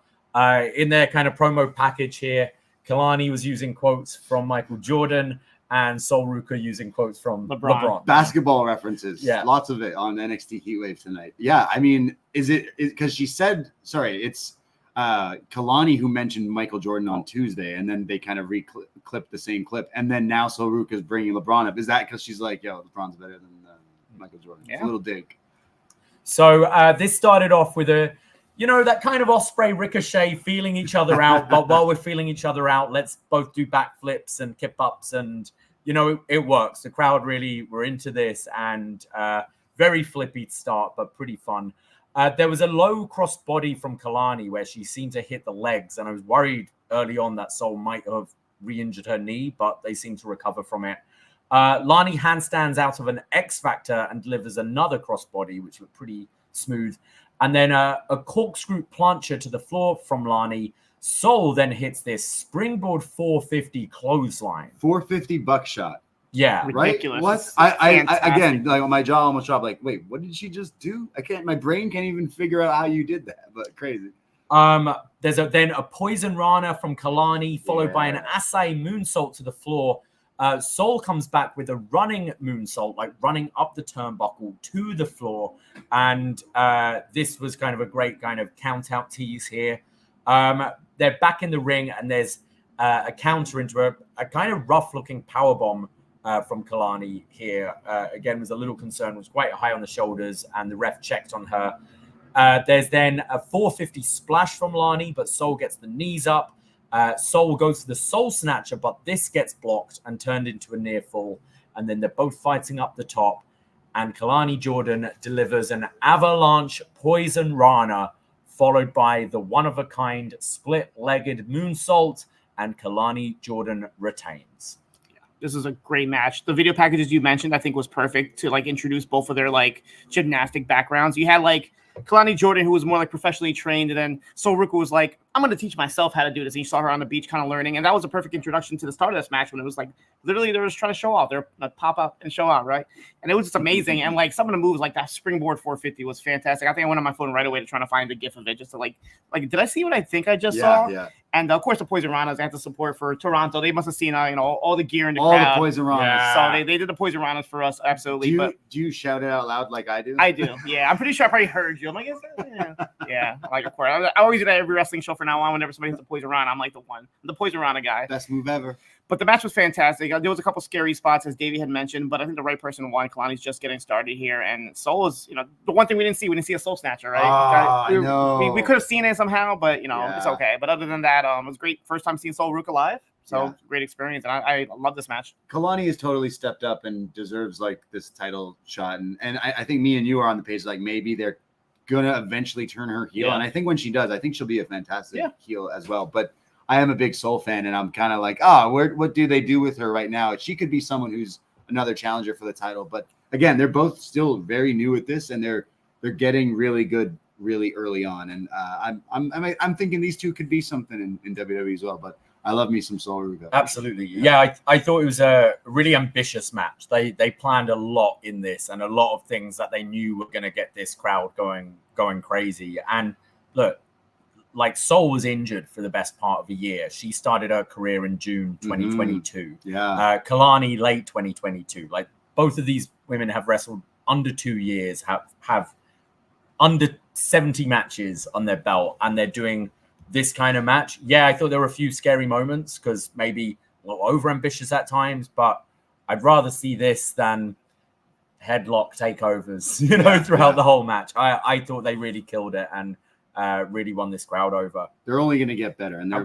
In their kind of promo package here, Kelani was using quotes from Michael Jordan and Sol Ruca using quotes from LeBron. Basketball references. Yeah. Lots of it on NXT Heatwave tonight. Yeah, I mean, is it because she said, sorry, it's Kelani who mentioned Michael Jordan on Tuesday, and then they kind of clipped the same clip, and then now Sol Ruca is bringing LeBron up. Is that because she's like, yo, LeBron's better than Michael Jordan? It's a little dig. So this started off with that kind of Osprey Ricochet feeling each other out. But while we're feeling each other out, let's both do backflips and kip ups. And, it works. The crowd really were into this, and very flippy start, but pretty fun. There was a low crossbody from Kelani where she seemed to hit the legs. And I was worried early on that Sol might have re-injured her knee, but they seemed to recover from it. Lani handstands out of an X Factor and delivers another crossbody, which looked pretty smooth. And then a corkscrew plancher to the floor from Lani. Sol then hits this springboard 450 clothesline. 450 buckshot. Yeah. Ridiculous. Right? What? I again, like my jaw almost dropped. Like, wait, what did she just do? My brain can't even figure out how you did that, but crazy. There's then a poison rana from Kelani, followed by an Asai moonsault to the floor. Sol comes back with a running moonsault, like running up the turnbuckle to the floor. And this was kind of a great kind of count-out tease here. They're back in the ring, and there's a counter into a kind of rough-looking powerbomb from Kelani here. Again, was a little concerned, was quite high on the shoulders, and the ref checked on her. There's then a 450 splash from Lani, but Sol gets the knees up. Sol goes for the Soul Snatcher, but this gets blocked and turned into a near fall. And then they're both fighting up the top. And Kelani Jordan delivers an avalanche poison rana, followed by the one-of-a-kind split-legged moonsault, and Kelani Jordan retains. This is a great match. The video packages you mentioned, I think, was perfect to introduce both of their gymnastic backgrounds. You had Kelani Jordan, who was more professionally trained, and then Sol Ruca was like, I'm going to teach myself how to do this. And you saw her on the beach kind of learning. And that was a perfect introduction to the start of this match when it was literally they were just trying to show off. They're pop up and show out, right? And it was just amazing. And some of the moves, like that springboard 450 was fantastic. I think I went on my phone right away to try to find a gif of it just to did I see what I think I just saw? Yeah. And of course the Poisonranas, they had the support for Toronto. They must have seen all the gear in the crowd. All the Poisonranas. Yeah. So they did the Poisonranas for us, absolutely. Do you shout it out loud like I do? I do. Yeah, I'm pretty sure I probably heard you. I'm like, yeah. Of course. I always do that every wrestling show from now on. Whenever somebody hits a Poisonrana, I'm the Poisonrana guy. Best move ever. But the match was fantastic. There was a couple scary spots, as Davie had mentioned, but I think the right person won. Kalani's just getting started here, and Sol is, the one thing we didn't see a Soul Snatcher, right? I know. We could have seen it somehow, but it's okay. But other than that, it was great. First time seeing Sol Ruca live, so great experience, and I love this match. Kalani has totally stepped up and deserves this title shot, and I think me and you are on the page. Maybe they're gonna eventually turn her heel, and I think when she does, I think she'll be a fantastic heel as well. But I am a big Sol fan, and I'm kind of what do they do with her right now? She could be someone who's another challenger for the title. But again, they're both still very new at this, and they're getting really good really early on, and I'm thinking these two could be something in WWE as well. But I love me some Sol Ruca. Absolutely. Yeah, I thought it was a really ambitious match. They planned a lot in this and a lot of things that they knew were going to get this crowd going crazy. And look, like Sol was injured for the best part of a year. She started her career in June 2022. Yeah. Kelani late 2022. Like both of these women have wrestled under 2 years, have under 70 matches on their belt, and they're doing this kind of match. Yeah, I thought there were a few scary moments because maybe a little over-ambitious at times, but I'd rather see this than headlock takeovers, throughout the whole match. I thought they really killed it and really won this crowd over. They're only going to get better, and they're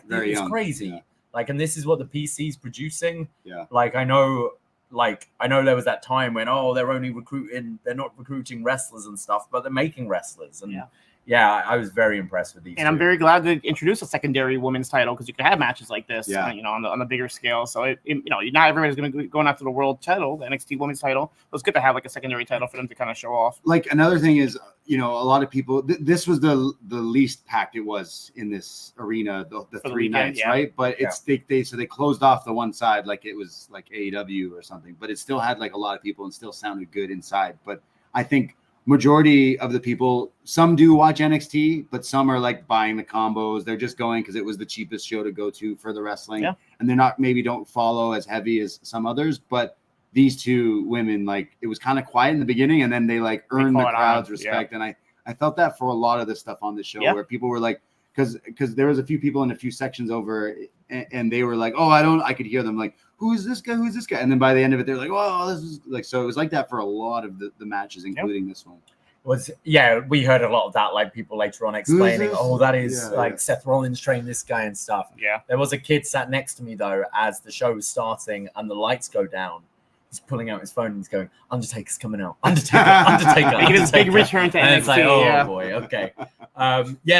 very it's young. Crazy. Yeah. Like, and this is what the PC's producing. Yeah. Like, I know there was that time when they're not recruiting wrestlers and stuff, but they're making wrestlers. And yeah, I was very impressed with these. And I'm very glad to introduce a secondary women's title because you can have matches like this, Yeah. On the bigger scale. So not everybody's going to be going after the world title, the NXT women's title. So it's good to have like a secondary title for them to kind of show off. Like another thing is, a lot of people. This was the least packed it was in this arena, the 3 nights, right? But it's they closed off the one side like it was like AEW or something, but it still had like a lot of people and still sounded good inside. But I think majority of the people, some do watch NXT, but some are like buying the combos. They're just going because it was the cheapest show to go to for the wrestling, and they're not don't follow as heavy as some others. But these two women, like it was kind of quiet in the beginning, and then they like earned the crowd's respect. And I felt that for a lot of the stuff on the show where people were like, because there was a few people in a few sections over, and they were like, I could hear them like, who's this guy? Who's this guy? And then by the end of it, they're like, oh, this is like, so it was like that for a lot of the matches, including this one. We heard a lot of that, like people later on explaining, that is Seth Rollins trained this guy and stuff. Yeah. There was a kid sat next to me though, as the show was starting and the lights go down. He's pulling out his phone and he's going, Undertaker's coming out. Undertaker. Making his big return to NXT. And it's like, boy, okay.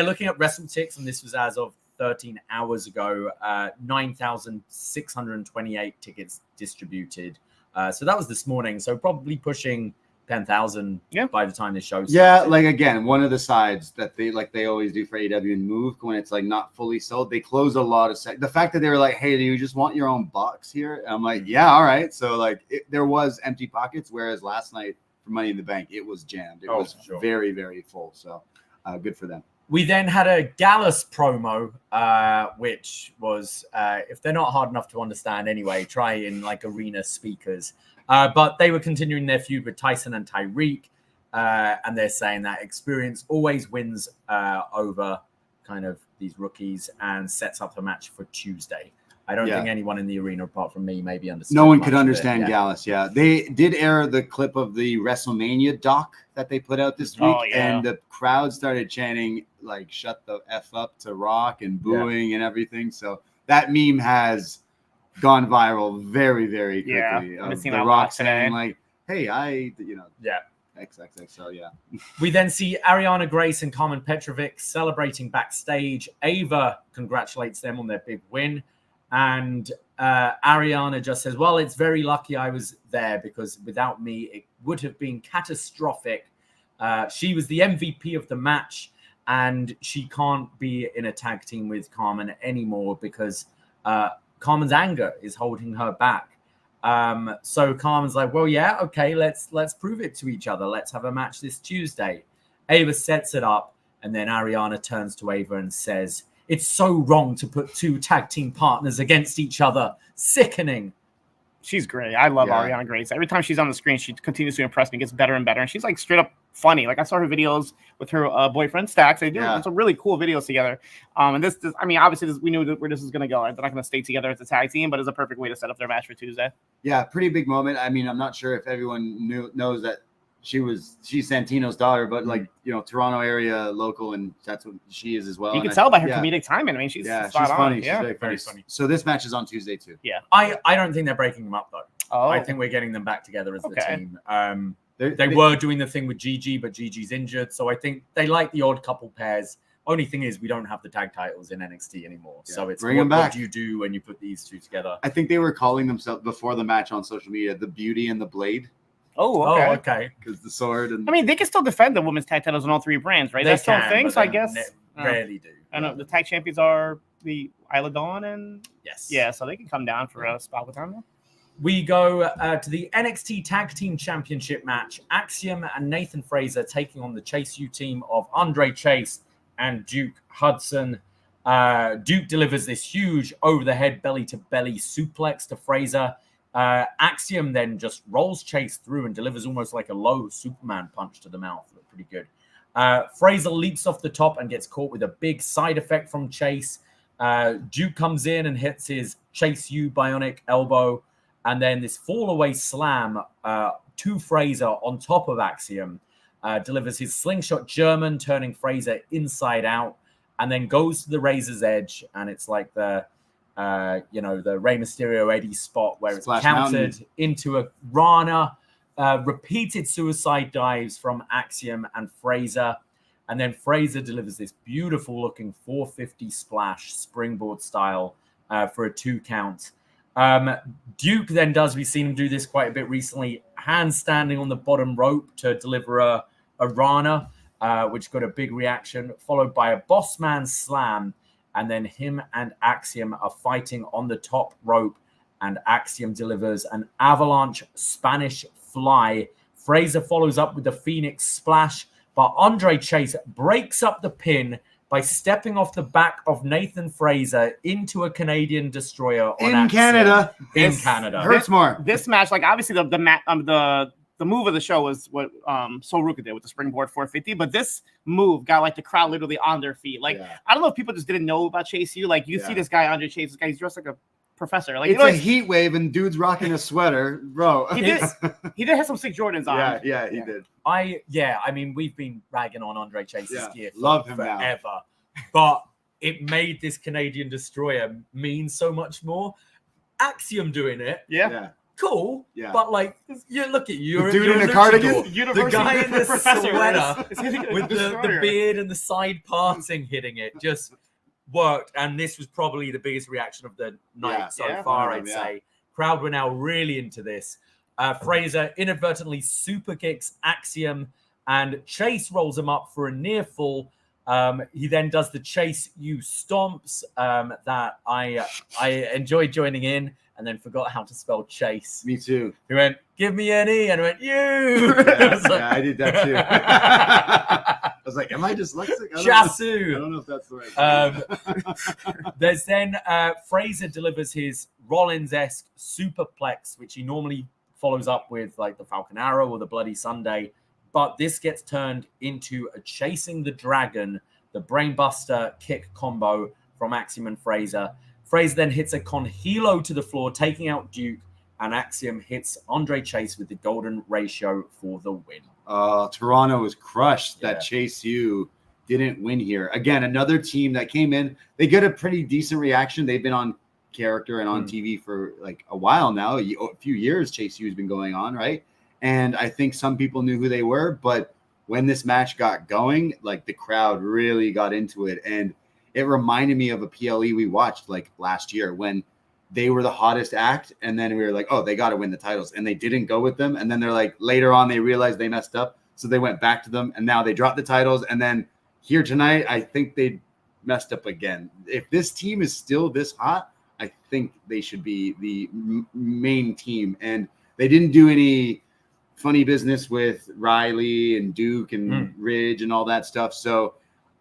Looking at WrestleTix, and this was as of 13 hours ago, 9,628 tickets distributed. So that was this morning. So probably pushing 10,000 by the time this show starts. Yeah, like again, one of the sides that they always do for AEW and Move when it's like not fully sold, they close a lot of the fact that they were like, hey, do you just want your own box here? And I'm like, yeah, all right. So like there was empty pockets, whereas last night for Money in the Bank, it was jammed. It was very, very full. So good for them. We then had a Gallas promo, which was, if they're not hard enough to understand anyway, try in like arena speakers. But they were continuing their feud with Tyson and Tyreek, and they're saying that experience always wins over kind of these rookies and sets up the match for Tuesday. I don't think anyone in the arena, apart from me, maybe understood. No one could understand Gallas. Yeah, they did air the clip of the WrestleMania doc that they put out this week, and the crowd started chanting like "Shut the F up" to Rock and booing and everything. So that meme has gone viral very, very quickly. The Rock saying like, "Hey, XXX." So We then see Arianna Grace and Karmen Petrovic celebrating backstage. Ava congratulates them on their big win. And Arianna just says, well, it's very lucky I was there because without me, it would have been catastrophic. She was the MVP of the match, and she can't be in a tag team with Karmen anymore because Carmen's anger is holding her back. So Carmen's like, well, yeah, okay, let's prove it to each other. Let's have a match this Tuesday. Ava sets it up, and then Arianna turns to Ava and says, it's so wrong to put two tag team partners against each other. Sickening. She's great. I love Arianna Grace. Every time she's on the screen, she continues to impress me, gets better and better. And she's like straight up funny. Like I saw her videos with her boyfriend Stax. They do some really cool videos together. And this obviously we knew where this was going to go. They're not going to stay together as a tag team, but it's a perfect way to set up their match for Tuesday. Yeah, pretty big moment. I mean, I'm not sure if everyone knows that she's Santino's daughter, but like, Toronto area local, and that's what she is as well. You can tell by her comedic timing. I mean, she's funny. She's very funny. So this match is on Tuesday too. Yeah. I don't think they're breaking them up though. I think we're getting them back together as the team. They were doing the thing with Gigi, but Gigi's injured. So I think they like the odd couple pairs. Only thing is we don't have the tag titles in NXT anymore. Yeah. So it's bring them back. What do you do when you put these two together? I think they were calling themselves before the match on social media, the Beauty and the Blade. Oh, okay. okay. Because the sword and I mean, they can still defend the women's tag titles on all three brands, right? They That's still a can, thing. but So I they guess rarely do. I know the tag champions are the Isla Dawn and Yes. yeah, so they can come down for a spot with them. We go to the NXT Tag Team Championship match. Axiom and Nathan Frazer taking on the Chase U team of Andre Chase and Duke Hudson. Duke delivers this huge over-the-head belly-to-belly suplex to Frazer. Axiom then just rolls Chase through and delivers almost like a low Superman punch to the mouth. Looked pretty good. Frazer leaps off the top and gets caught with a big side effect from Chase. Duke comes in and hits his Chase U bionic elbow. And then this fall-away slam to Frazer on top of Axiom delivers his slingshot German, turning Frazer inside out, and then goes to the Razor's Edge. And it's like the Rey Mysterio Eddie spot where it's Splash countered Mountain. into a Rana, repeated suicide dives from Axiom and Frazer. And then Frazer delivers this beautiful-looking 450 splash, springboard style, for a 2 count. Duke then does, we've seen him do this quite a bit recently, handstanding on the bottom rope to deliver a Rana, which got a big reaction, followed by a Bossman slam, and then him and Axiom are fighting on the top rope, and Axiom delivers an avalanche Spanish fly. Frazer follows up with the Phoenix splash, but Andre Chase breaks up the pin by stepping off the back of Nathan Frazer into a Canadian destroyer on in Axiom. Canada. In Canada. Hurts more. This match, like obviously the move of the show was what Ruca did with the springboard 450, but this move got like the crowd literally on their feet. Like I don't know if people just didn't know about Chase U. Like you see this guy Andre Chase, this guy, he's dressed like a professor. Like it's a heat wave and dude's rocking a sweater, bro. He did have some sick Jordans on. Yeah, he did. I mean, we've been ragging on Andre Chase's gear love him forever, now. but it made this Canadian destroyer mean so much more. Axiom doing it, cool. Yeah. But like, you look at you, the dude you're in a a cardigan, the guy in the sweater with the destroyer. beard and the side parting hitting it just worked. And this was probably the biggest reaction of the night so far, I'd say. Crowd were now really into this. Frazer inadvertently super kicks Axiom, and Chase rolls him up for a near fall. He then does the Chase U stomps that I enjoyed joining in, and then forgot how to spell Chase. Me too. He went, "Give me an E," and I went, "You." I did that too. I was like, "Am I dyslexic?" Jasu. I don't know if that's the right. There's then Frazer delivers his Rollins-esque superplex, which he normally follows up with like the Falcon Arrow or the Bloody Sunday. But this gets turned into a Chasing the Dragon, the Brainbuster kick combo from Axiom and Frazer. Frazer then hits a Conhilo to the floor, taking out Duke, and Axiom hits Andre Chase with the Golden Ratio for the win. Toronto was crushed that Chase U didn't win here. Again, another team that came in. They get a pretty decent reaction. They've been on character and on TV for like a while now. A few years Chase U has been going on, right? And I think some people knew who they were, but when this match got going, like the crowd really got into it. And it reminded me of a PLE we watched like last year when they were the hottest act. And then we were like, oh, they got to win the titles. And they didn't go with them. And then they're like, later on, they realized they messed up. So they went back to them and now they dropped the titles. And then here tonight, I think they messed up again. If this team is still this hot, I think they should be the main team. And they didn't do any funny business with Riley and Duke and Ridge and all that stuff. So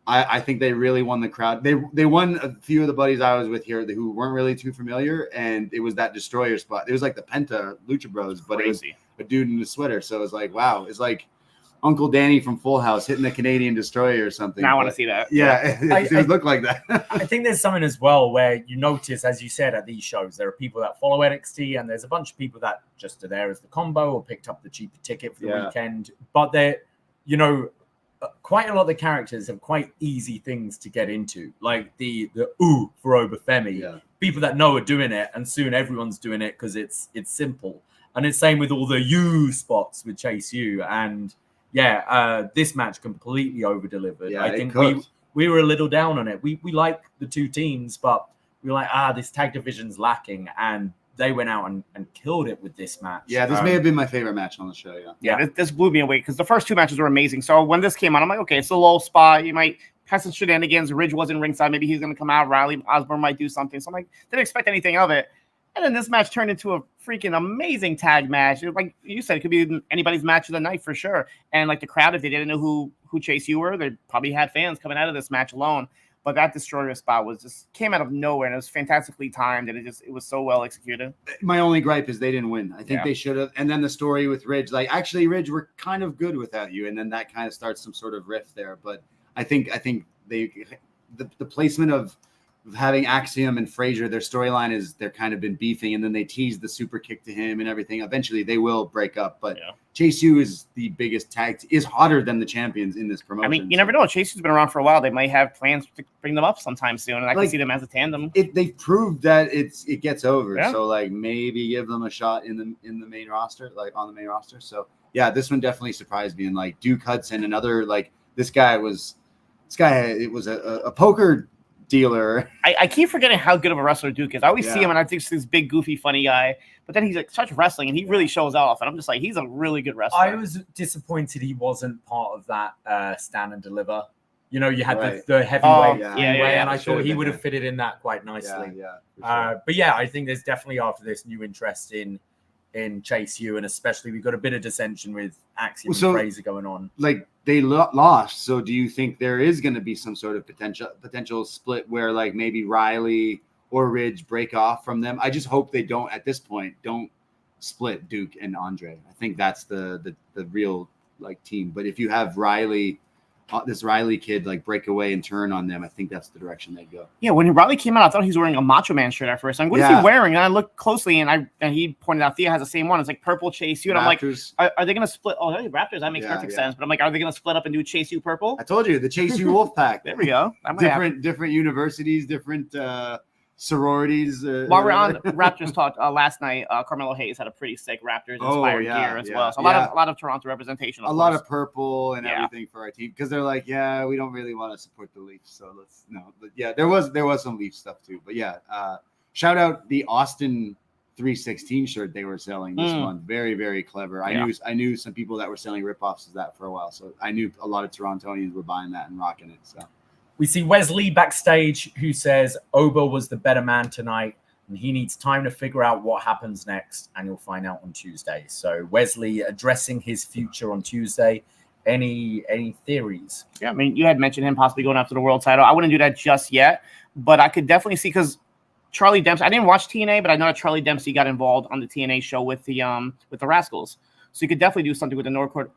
I think they really won the crowd. They won a few of the buddies I was with here who weren't really too familiar, and it was that destroyer spot. It was like the Penta Lucha Bros, but it was a dude in a sweater. So it was like, wow, it's like Uncle Danny from Full House hitting the Canadian destroyer or something. Now I want to see that. Yeah, it looked like that. I think there's something as well where you notice, as you said, at these shows, there are people that follow NXT, and there's a bunch of people that just are there as the combo or picked up the cheaper ticket for the weekend. But they're, quite a lot of the characters have quite easy things to get into, like the ooh for Oba Femi. Yeah. People that know are doing it, and soon everyone's doing it because it's simple. And it's same with all the U spots with Chase U. And this match completely over-delivered. Yeah, I think we were a little down on it. We like the two teams, but we were like, this tag division's lacking. And they went out and killed it with this match. Yeah, this may have been my favorite match on the show. Yeah, this blew me away because the first 2 matches were amazing. So when this came on, I'm like, okay, it's a low spot. You might have some shenanigans. Ridge wasn't ringside. Maybe he's going to come out. Riley Osborne might do something. So I'm like, didn't expect anything of it. And then this match turned into a freaking amazing tag match. Like you said, it could be anybody's match of the night for sure. And like the crowd, if they didn't know who Chase U were, they probably had fans coming out of this match alone. But that Destroyer spot came out of nowhere, and it was fantastically timed, and it was so well executed. My only gripe is they didn't win. I think they should have. And then the story with Ridge, like actually Ridge, we're kind of good without you, and then that kind of starts some sort of rift there. But I think the placement of having Axiom and Frazer, their storyline is they're kind of been beefing, and then they tease the super kick to him and everything. Eventually, they will break up. But Chase U is the biggest tag, is hotter than the champions in this promotion. I mean, you never know. Chase U's been around for a while. They might have plans to bring them up sometime soon, and I can see them as a tandem. They've proved that it gets over. Yeah. So like maybe give them a shot in the main roster, like on the main roster. So yeah, this one definitely surprised me. And like Duke Hudson, another like it was a poker dealer. I keep forgetting how good of a wrestler Duke is. I always see him and I think he's this big, goofy, funny guy. But then he's like such wrestling and he really shows off. And I'm just like, he's a really good wrestler. I was disappointed he wasn't part of that stand and deliver. You know, you had the heavyweight and I thought he would have fitted in that quite nicely. But yeah, I think there's definitely after this new interest in Chase U, and especially we've got a bit of dissension with Axiom and Frazer going on. Like they lost, so do you think there is going to be some sort of potential split where like maybe Riley or Ridge break off from them? I just hope they don't at this point split Duke and Andre. I think that's the real like team. But if you have Riley, this Riley kid like break away and turn on them, I think that's the direction they go. Yeah, when Riley came out, I thought he was wearing a Macho Man shirt at first. I'm like, what is he wearing? And I looked closely, and he pointed out Thea has the same one. It's like purple Chase U, and Raptors. I'm like, are they going to split? Oh, Raptors. That makes perfect sense. But I'm like, are they going to split up and do Chase U purple? I told you the Chase U Wolf Pack. There we go. Different universities, different sororities. While we're on Raptors talk, last night Carmelo Hayes had a pretty sick Raptors inspired gear as well. So a lot of Toronto representation. A lot of purple and everything for our team because they're like, we don't really want to support the Leafs, so let's no. But yeah, there was some Leaf stuff too. But yeah, shout out the Austin 316 shirt they were selling this month. Very, very clever. I knew some people that were selling ripoffs of that for a while, so I knew a lot of Torontonians were buying that and rocking it. So. We see Wesley backstage who says Oba was the better man tonight and he needs time to figure out what happens next, and you'll find out on Tuesday. So Wesley addressing his future on Tuesday. Any theories? Yeah, I mean, you had mentioned him possibly going after the world title. I wouldn't do that just yet, but I could definitely see because Charlie Dempsey, I didn't watch TNA, but I know that Charlie Dempsey got involved on the TNA show with the Rascals. So you could definitely do something with the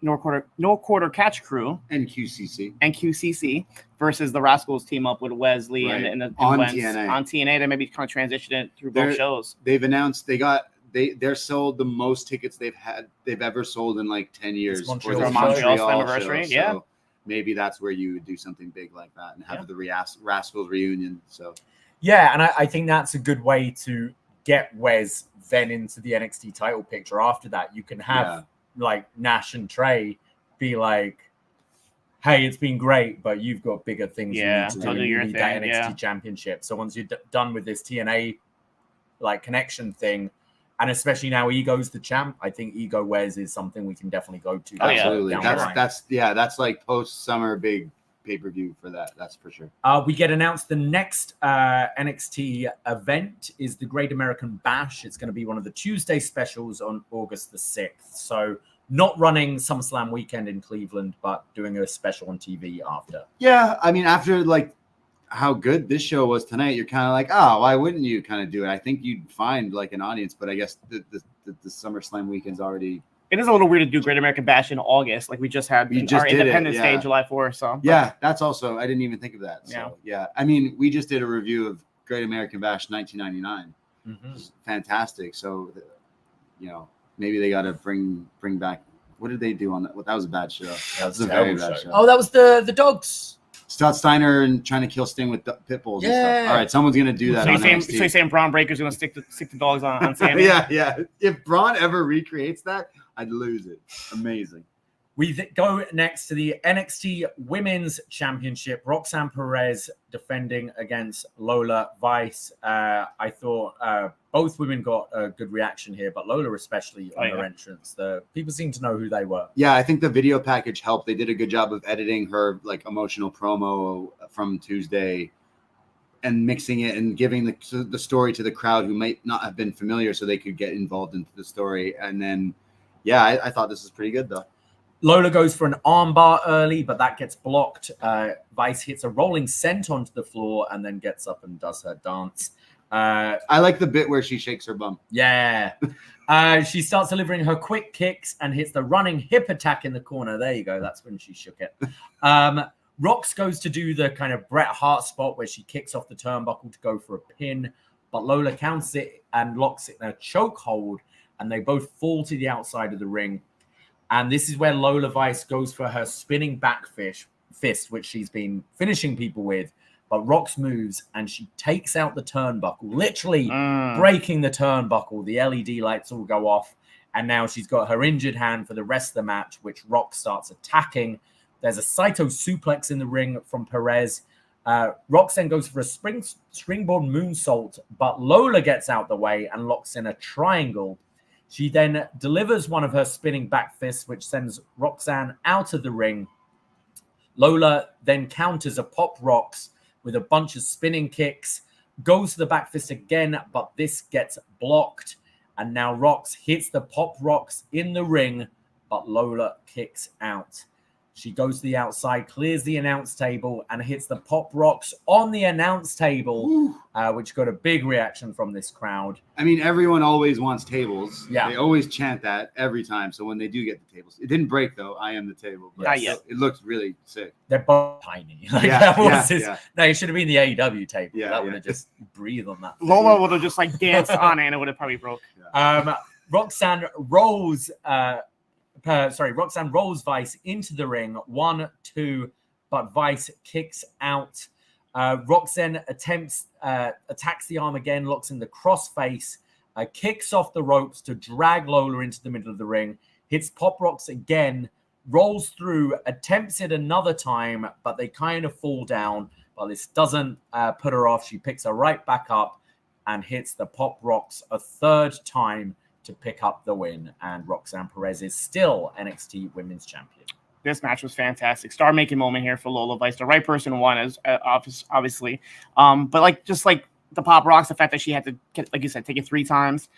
No Quarter Catch Crew and QCC versus the Rascals team up with Wesley and TNA. On TNA, they maybe kind of transition it through both shows. They've announced they're sold the most tickets they've ever sold in like 10 years. Montreal's anniversary. So maybe that's where you would do something big like that and have the Rascals reunion. So yeah, and I think that's a good way to get Wes then into the NXT title picture. After that, you can have like Nash and Trey be like, hey, it's been great, but you've got bigger things you need to do. You need that NXT championship. So once you're done with this TNA like connection thing, and especially now Ego's the champ, I think Ego Wes is something we can definitely go to. Absolutely. That's like post-summer big pay-per-view for that. That's for sure. We get announced the next NXT event is the Great American Bash. It's going to be one of the Tuesday specials on August the 6th. So not running SummerSlam weekend in Cleveland, but doing a special on TV after. Yeah, I mean, after like how good this show was tonight, you're kind of like, oh, why wouldn't you kind of do it? I think you'd find like an audience, but I guess the SummerSlam weekend's already... It is a little weird to do Great American Bash in August, like we just had our Independence Day, July 4th. So that's also, I didn't even think of that. So I mean, we just did a review of Great American Bash 1999. It was fantastic. So, maybe they got to bring back. What did they do on that? Well, that was a bad show. That was a very bad show. Oh, that was the dogs. Scott Steiner and trying to kill Sting with the pit bulls and stuff. All right, someone's gonna do that. So you're saying Braun Breaker's gonna stick the dogs on Sammy? yeah. If Braun ever recreates that, I'd lose it. Amazing. We go next to the NXT Women's Championship. Roxanne Perez defending against Lola Vice. I thought both women got a good reaction here, but Lola especially on her entrance. The people seem to know who they were. Yeah, I think the video package helped. They did a good job of editing her like emotional promo from Tuesday and mixing it and giving the story to the crowd who might not have been familiar, so they could get involved into the story. And then, yeah, I thought this was pretty good though. Lola goes for an armbar early, but that gets blocked. Vice hits a rolling cent onto the floor and then gets up and does her dance. I like the bit where she shakes her bum. Yeah. She starts delivering her quick kicks and hits the running hip attack in the corner. There you go. That's when she shook it. Rox goes to do the kind of Bret Hart spot where she kicks off the turnbuckle to go for a pin, but Lola counts it and locks it in a chokehold, and they both fall to the outside of the ring. And this is where Lola Vice goes for her spinning back fist, which she's been finishing people with. But Rox moves and she takes out the turnbuckle, literally breaking the turnbuckle. The LED lights all go off. And now she's got her injured hand for the rest of the match, which Rox starts attacking. There's a Saito suplex in the ring from Perez. Rox then goes for a springboard moonsault, but Lola gets out the way and locks in a triangle. She then delivers one of her spinning back fists, which sends Roxanne out of the ring. Lola then counters a pop Rox with a bunch of spinning kicks, goes to the back fist again, but this gets blocked. And now Rox hits the pop Rox in the ring, but Lola kicks out. She goes to the outside, clears the announce table, and hits the pop Rox on the announce table, which got a big reaction from this crowd. I mean, everyone always wants tables. Yeah. They always chant that every time. So when they do get the tables, it didn't break though. I am the table. But Yes. it looked really sick. They're both tiny. Like No, it should have been the AEW table. Yeah, that would have just breathed on that. Lola would have just like danced on it and it would have probably broke. Roxanne rolls Vice into the ring. 1, 2, but Vice kicks out. Roxanne attacks the arm again, locks in the crossface, kicks off the ropes to drag Lola into the middle of the ring, hits pop Rox again, rolls through, attempts it another time, but they kind of fall down. But this doesn't put her off. She picks her right back up and hits the pop Rox a third time to pick up the win, and Roxanne Perez is still NXT Women's Champion. This match was fantastic. Star-making moment here for Lola Vice. The right person won, as obviously. But like the pop Rox, the fact that she had to, like you said, take it 3 times.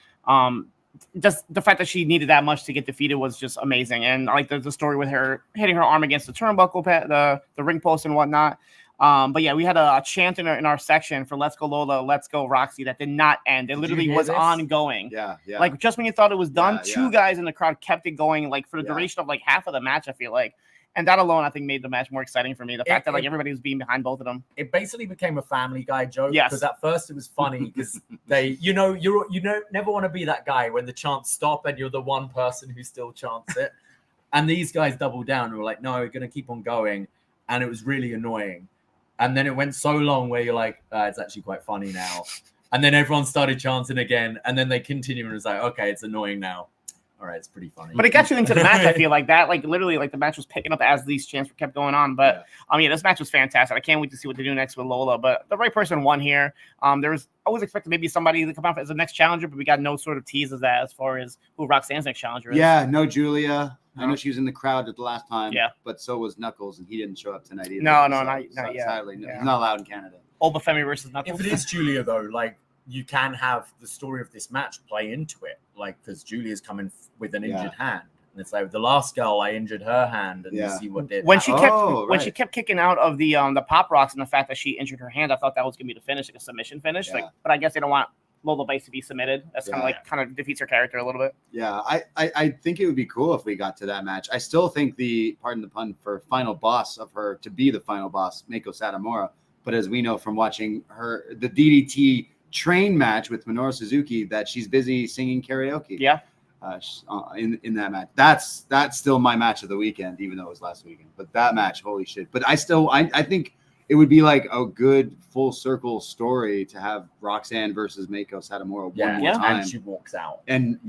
Just the fact that she needed that much to get defeated was just amazing. And I like the story with her hitting her arm against the turnbuckle, the ring post and whatnot. But yeah, we had a chant in our section for "Let's Go Lola, Let's Go Roxy" that did not end. It literally was ongoing. Yeah. Like just when you thought it was done, two guys in the crowd kept it going, like for the duration of like half of the match. I feel like, and that alone, I think, made the match more exciting for me. The fact that like everybody was being behind both of them. It basically became a Family Guy joke. Yes. Because at first it was funny because they, you never want to be that guy when the chants stop and you're the one person who still chants it. And these guys doubled down and were like, "No, we're going to keep on going," and it was really annoying. And then it went so long where you're like, it's actually quite funny now. And then everyone started chanting again. And then they continued and it was like, okay, it's annoying now. All right, it's pretty funny. But it got you into the match, I feel like that. Like literally, like the match was picking up as these chants kept going on. But this match was fantastic. I can't wait to see what they do next with Lola. But the right person won here. I was expecting maybe somebody to come out as the next challenger, but we got no sort of tease of that as far as who Roxanne's next challenger is. Yeah, no Julia. I know she was in the crowd at the last time. Yeah. But so was Knuckles, and he didn't show up tonight either. Not yet. Sadly, he's not allowed in Canada. All but Femi versus Knuckles. If it is Julia, though, like you can have the story of this match play into it, like because Julia's coming with an injured hand, and it's like the last girl I injured her hand, and you see what did when she kept kicking out of the pop Rox and the fact that she injured her hand. I thought that was gonna be the finish, like a submission finish. Like, but I guess they don't want Lola Vice to be submitted. That's kind of defeats her character a little bit. Yeah, I think it would be cool if we got to that match. I still think pardon the pun, for final boss of her to be the final boss, Meiko Satomura. But as we know from watching the DDT train match with Minoru Suzuki, that she's busy singing karaoke. Yeah. In that match, that's still my match of the weekend, even though it was last weekend. But that match, holy shit! But I think it would be like a good full circle story to have Roxanne versus Meiko Satomura one more time. And she walks out. And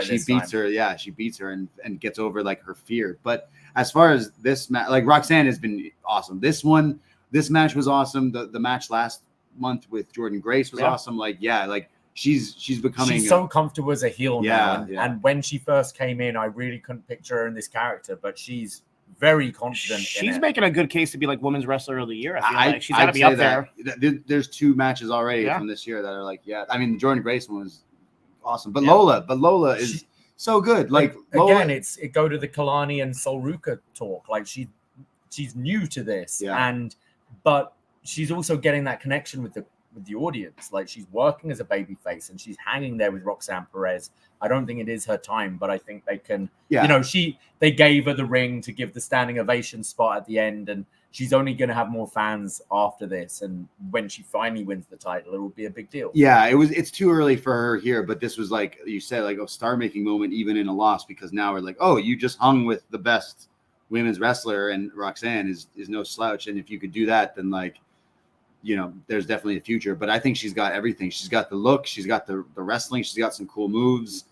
she beats her. Yeah, she beats her and gets over like her fear. But as far as this match, like Roxanne has been awesome. This match was awesome. The match last month with Jordan Grace was awesome. Like, she's becoming so comfortable as a heel now. And when she first came in, I really couldn't picture her in this character, but she's very confident. She's making a good case to be like women's wrestler of the year. I feel like she's got to be up there. There's 2 matches already from this year that are like, I mean, the Jordan Grace one was awesome, but Lola is so good. Like Lola, again, it go to the Kelani and Ruca talk. Like she's new to this, but she's also getting that connection with the audience. Like she's working as a babyface and she's hanging there with Roxanne Perez. I don't think it is her time, but I think they can. Yeah. They gave her the ring to give the standing ovation spot at the end, and she's only going to have more fans after this. And when she finally wins the title, it will be a big deal. Yeah, it's too early for her here, but this was like you said, like a star-making moment, even in a loss, because now we're like, oh, you just hung with the best women's wrestler, and Roxanne is no slouch. And if you could do that, then like, there's definitely a future. But I think she's got everything. She's got the look. She's got the wrestling. She's got some cool moves.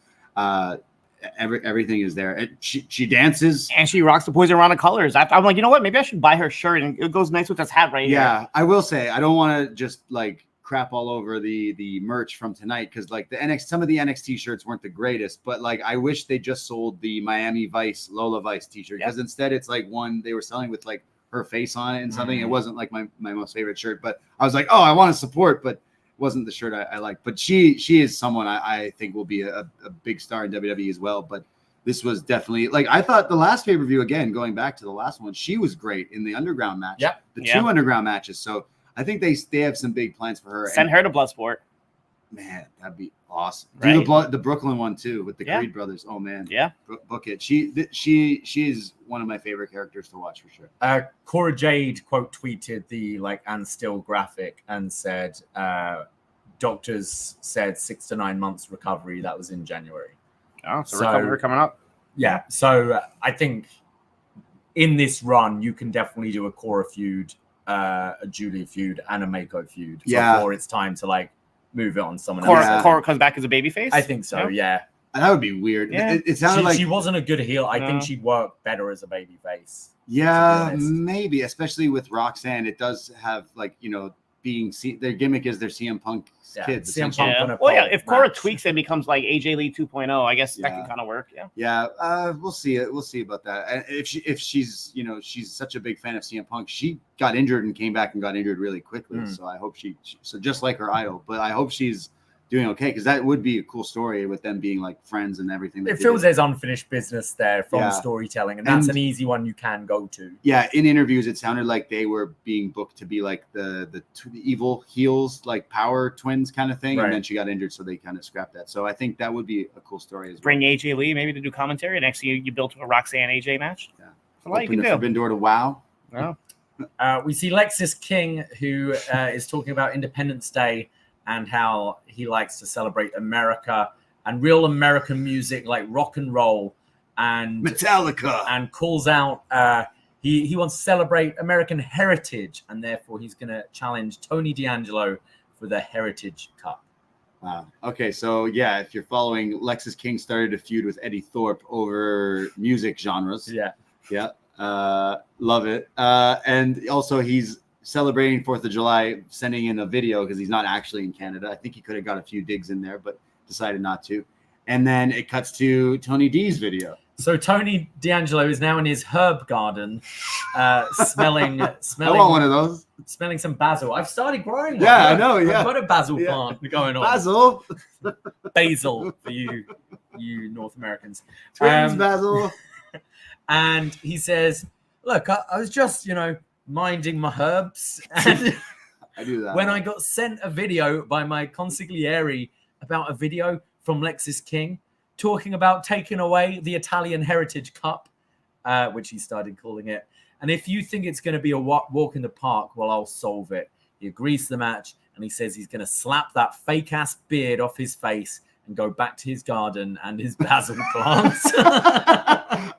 Everything is there. And she dances. And she rocks the Poisonrana colors. I'm like, you know what? Maybe I should buy her shirt. And it goes nice with this hat right here. Yeah, I will say, I don't want to just like crap all over the merch from tonight, because like some of the NXT shirts weren't the greatest. But like, I wish they just sold the Miami Vice, Lola Vice t-shirt. Because instead it's like one they were selling with like her face on it and something. It wasn't like my most favorite shirt, but I was like, oh, I want to support, but it wasn't the shirt I like. But she is someone I think will be a big star in WWE as well. But this was definitely, like, I thought the last pay-per-view, again, going back to the last one, she was great in the underground match. Yep. The 2 underground matches. So I think they have some big plans for her. Send her to Bloodsport. Man, that'd be awesome. Right. Do the Brooklyn one too with the Creed brothers. Oh man, book it. She is one of my favorite characters to watch for sure. Cora Jade quote tweeted the like and still graphic and said, doctors said 6 to 9 months recovery. That was in January. Oh, so recovery coming up. Yeah, so I think in this run you can definitely do a Cora feud, a Julia feud, and a Meiko feud. Before it's time to like move it on someone else. Cora comes back as a babyface? I think so, yeah. And that would be weird. Yeah. It sounded like she wasn't a good heel. I think she'd work better as a babyface. Yeah, maybe, especially with Roxanne. It does have like, their gimmick is their CM Punk kids. CM Punk if Cora tweaks it and becomes like AJ Lee 2.0, I guess that can kind of work. We'll see. We'll see about that. And if she's she's such a big fan of CM Punk, she got injured and came back and got injured really quickly. So I hope she just like her idol, but I hope she's doing okay, because that would be a cool story with them being like friends and everything. It feels there's unfinished business there from storytelling, and that's an easy one you can go to. Yeah, in interviews, it sounded like they were being booked to be like the evil heels, like power twins kind of thing, and then she got injured, so they kind of scrapped that. So I think that would be a cool story as well. Bring AJ Lee maybe to do commentary. Next thing you built a Roxanne AJ match. Yeah, that's a lot you can do. Forbidden door to WoW. We see Lexis King, who is talking about Independence Day and how he likes to celebrate America and real American music like rock and roll and Metallica, and calls out he wants to celebrate American heritage, and therefore he's going to challenge Tony D'Angelo for the Heritage Cup. Wow. Okay, so if you're following, Lexis King started a feud with Eddie Thorpe over music genres. Love it. And also he's celebrating 4th of July, sending in a video because he's not actually in Canada. I think he could have got a few digs in there, but decided not to. And then it cuts to Tony D's video. So Tony D'Angelo is now in his herb garden, smelling. I want one of those. Smelling some basil. I've started growing one. Yeah, I know. Yeah, I've got a basil plant going on. Basil for you North Americans. Twins basil. And he says, "Look, I was just, minding my herbs, and I do that when I got sent a video by my consigliere about a video from Lexis King talking about taking away the Italian Heritage Cup, which he started calling it, and if you think it's going to be a walk in the park, well, I'll solve it." He agrees to the match, and he says he's going to slap that fake ass beard off his face and go back to his garden and his basil plants.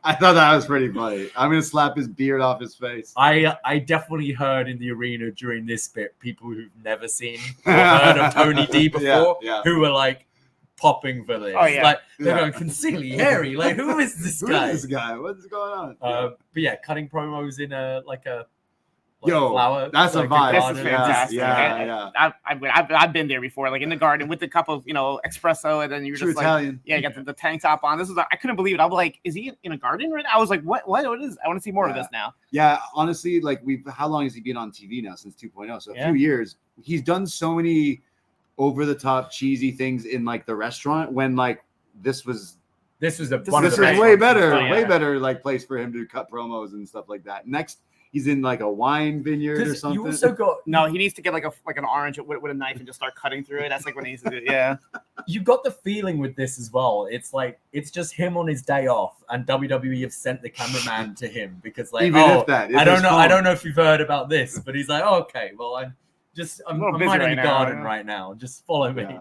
I thought that was pretty funny. I'm gonna slap his beard off his face. I definitely heard in the arena during this bit people who've never seen or heard of Tony D before who were like popping for this. Oh, yeah. Like they're going concealy Like who is this guy? Who is this guy? What's going on? But yeah, cutting promos in a Yo, flower. that's a vibe. This is fantastic. Yeah. I've been there before, like in the garden with a cup of espresso, and then you're True just Italian. like, you got the tank top on. This is I couldn't believe it. I'm like, is he in a garden right now? I was like, what is? I want to see more of this now. Yeah, honestly, like how long has he been on TV now? Since 2.0, so a few years. He's done so many over the top cheesy things in like the restaurant when like this was way better like place for him to cut promos and stuff like that. Next, he's in like a wine vineyard or something. You also got he needs to get like an orange with a knife and just start cutting through it. That's like what he needs to do. Yeah, you got the feeling with this as well. It's like it's just him on his day off, and WWE have sent the cameraman to him because like I don't know if you've heard about this, but he's like, okay, well I'm minding the garden right now. Just follow me. Yeah.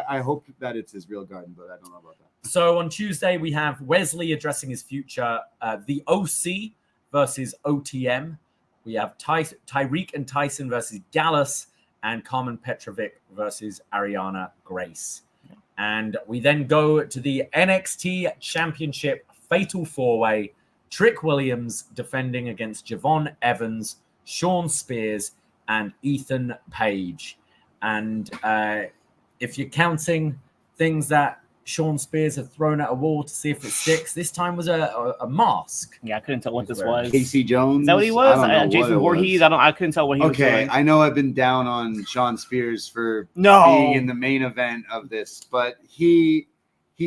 I hope that it's his real garden, but I don't know about that. So on Tuesday we have Wesley addressing his future. The OC versus OTM. We have Tyreek and Tyson versus Gallas, and Karmen Petrovic versus Arianna Grace. And we then go to the NXT Championship Fatal 4-Way. Trick Williams defending against Javon Evans, Shawn Spears, and Ethan Page. And if you're counting things that Shawn Spears have thrown at a wall to see if it sticks, this time was a mask. Yeah, I couldn't tell what this was. Casey Jones? Is that what he was? Jason Voorhees? I couldn't tell what he was doing. Okay, I know I've been down on Shawn Spears for being in the main event of this, but he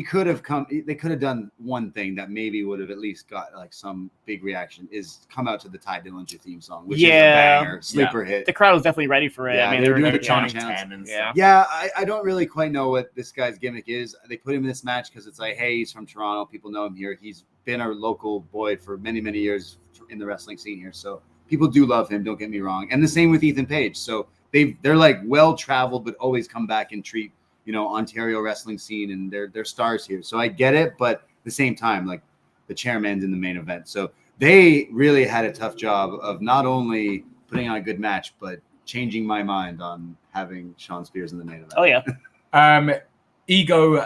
could have come. They could have done one thing that maybe would have at least got like some big reaction, is come out to the Ty Dillinger theme song, which is a banger, sleeper hit. The crowd was definitely ready for it. Yeah, I mean, they were doing the chant and stuff. Yeah, I don't really quite know what this guy's gimmick is. They put him in this match because it's like, hey, he's from Toronto. People know him here. He's been a local boy for many, many years in the wrestling scene here. So people do love him. Don't get me wrong. And the same with Ethan Page. So they're like well-traveled, but always come back and treat Ontario wrestling scene, and they're stars here. So I get it, but at the same time, like the chairman's in the main event. So they really had a tough job of not only putting on a good match, but changing my mind on having Shawn Spears in the main event. Oh, yeah. Ego,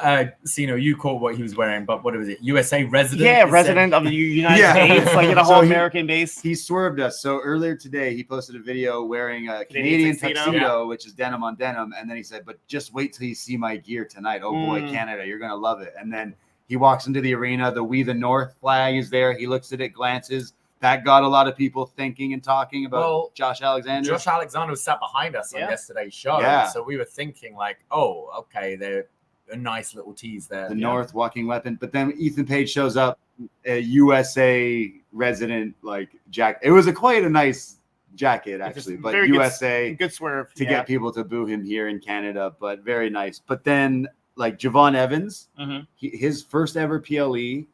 Siino, you caught what he was wearing, but what was it? USA resident? Yeah, resident of the United States, like in a whole American base. He swerved us. So earlier today, he posted a video wearing a Canadian tuxedo, which is denim on denim. And then he said, but just wait till you see my gear tonight. Oh, boy, Canada, you're going to love it. And then he walks into the arena. The We the North flag is there. He looks at it, glances. That got a lot of people thinking and talking about Josh Alexander. Josh Alexander was sat behind us on yesterday's show. Yeah. So we were thinking like, oh, okay, they're a nice little tease there. The North walking weapon. But then Ethan Page shows up, a USA resident like jacket. It was quite a nice jacket, actually. But USA good swerve to get people to boo him here in Canada, but very nice. But then like Javon Evans, his first ever PLE,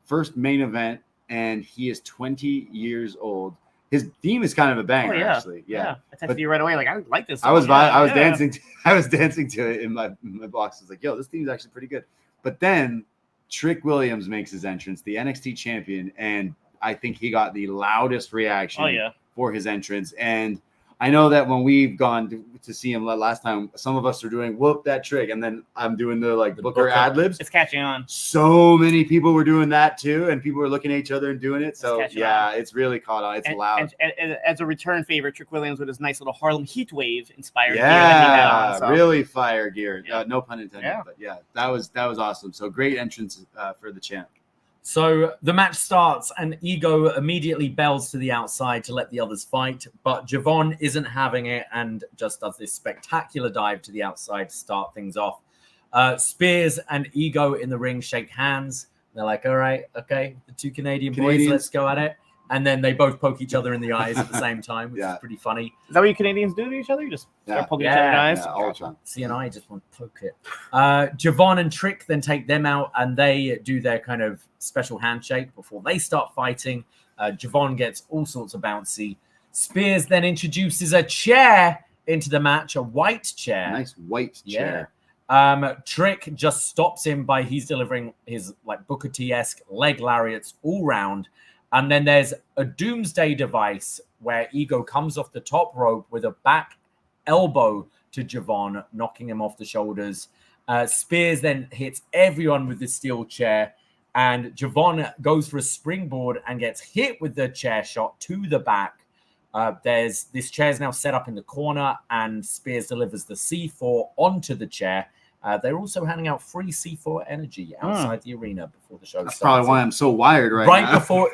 first main event, and he is 20 years old. His theme is kind of a banger, actually. Yeah. I texted you right away. Like, I like this song. I was dancing. I was dancing to it in my box. I was like, yo, this theme's actually pretty good. But then Trick Williams makes his entrance, the NXT champion, and I think he got the loudest reaction for his entrance. And I know that when we've gone to see him last time, some of us are doing whoop that trick, and then I'm doing the Booker ad libs. It's catching on. So many people were doing that too, and people were looking at each other and doing it. So it's really caught on. It's loud. And as a return favorite, Trick Williams with his nice little Harlem Heatwave inspired gear that he had on. So. Really fire gear. No pun intended. But that was awesome. So great entrance for the champ. So the match starts and Ego immediately bells to the outside to let the others fight, but Javon isn't having it and just does this spectacular dive to the outside to start things off. Spears and Ego in the ring shake hands. They're like, all right, okay, the two Canadians boys, let's go at it. And then they both poke each other in the eyes at the same time, which is pretty funny. Is that what you Canadians do to each other? You just start poking each other in the eyes? Yeah, all the time. See, and I just want to poke it. Javon and Trick then take them out, and they do their kind of special handshake before they start fighting. Javon gets all sorts of bouncy. Spears then introduces a chair into the match, a white chair. Nice white chair. Trick just stops him by he's delivering his like Booker T-esque leg lariats all round. And then there's a doomsday device where Ego comes off the top rope with a back elbow to Javon, knocking him off the shoulders. Spears then hits everyone with the steel chair, and Javon goes for a springboard and gets hit with the chair shot to the back. This chair's now set up in the corner, and Spears delivers the C4 onto the chair. They're also handing out free C4 energy outside the arena before the show starts. That's probably why I'm so wired right now.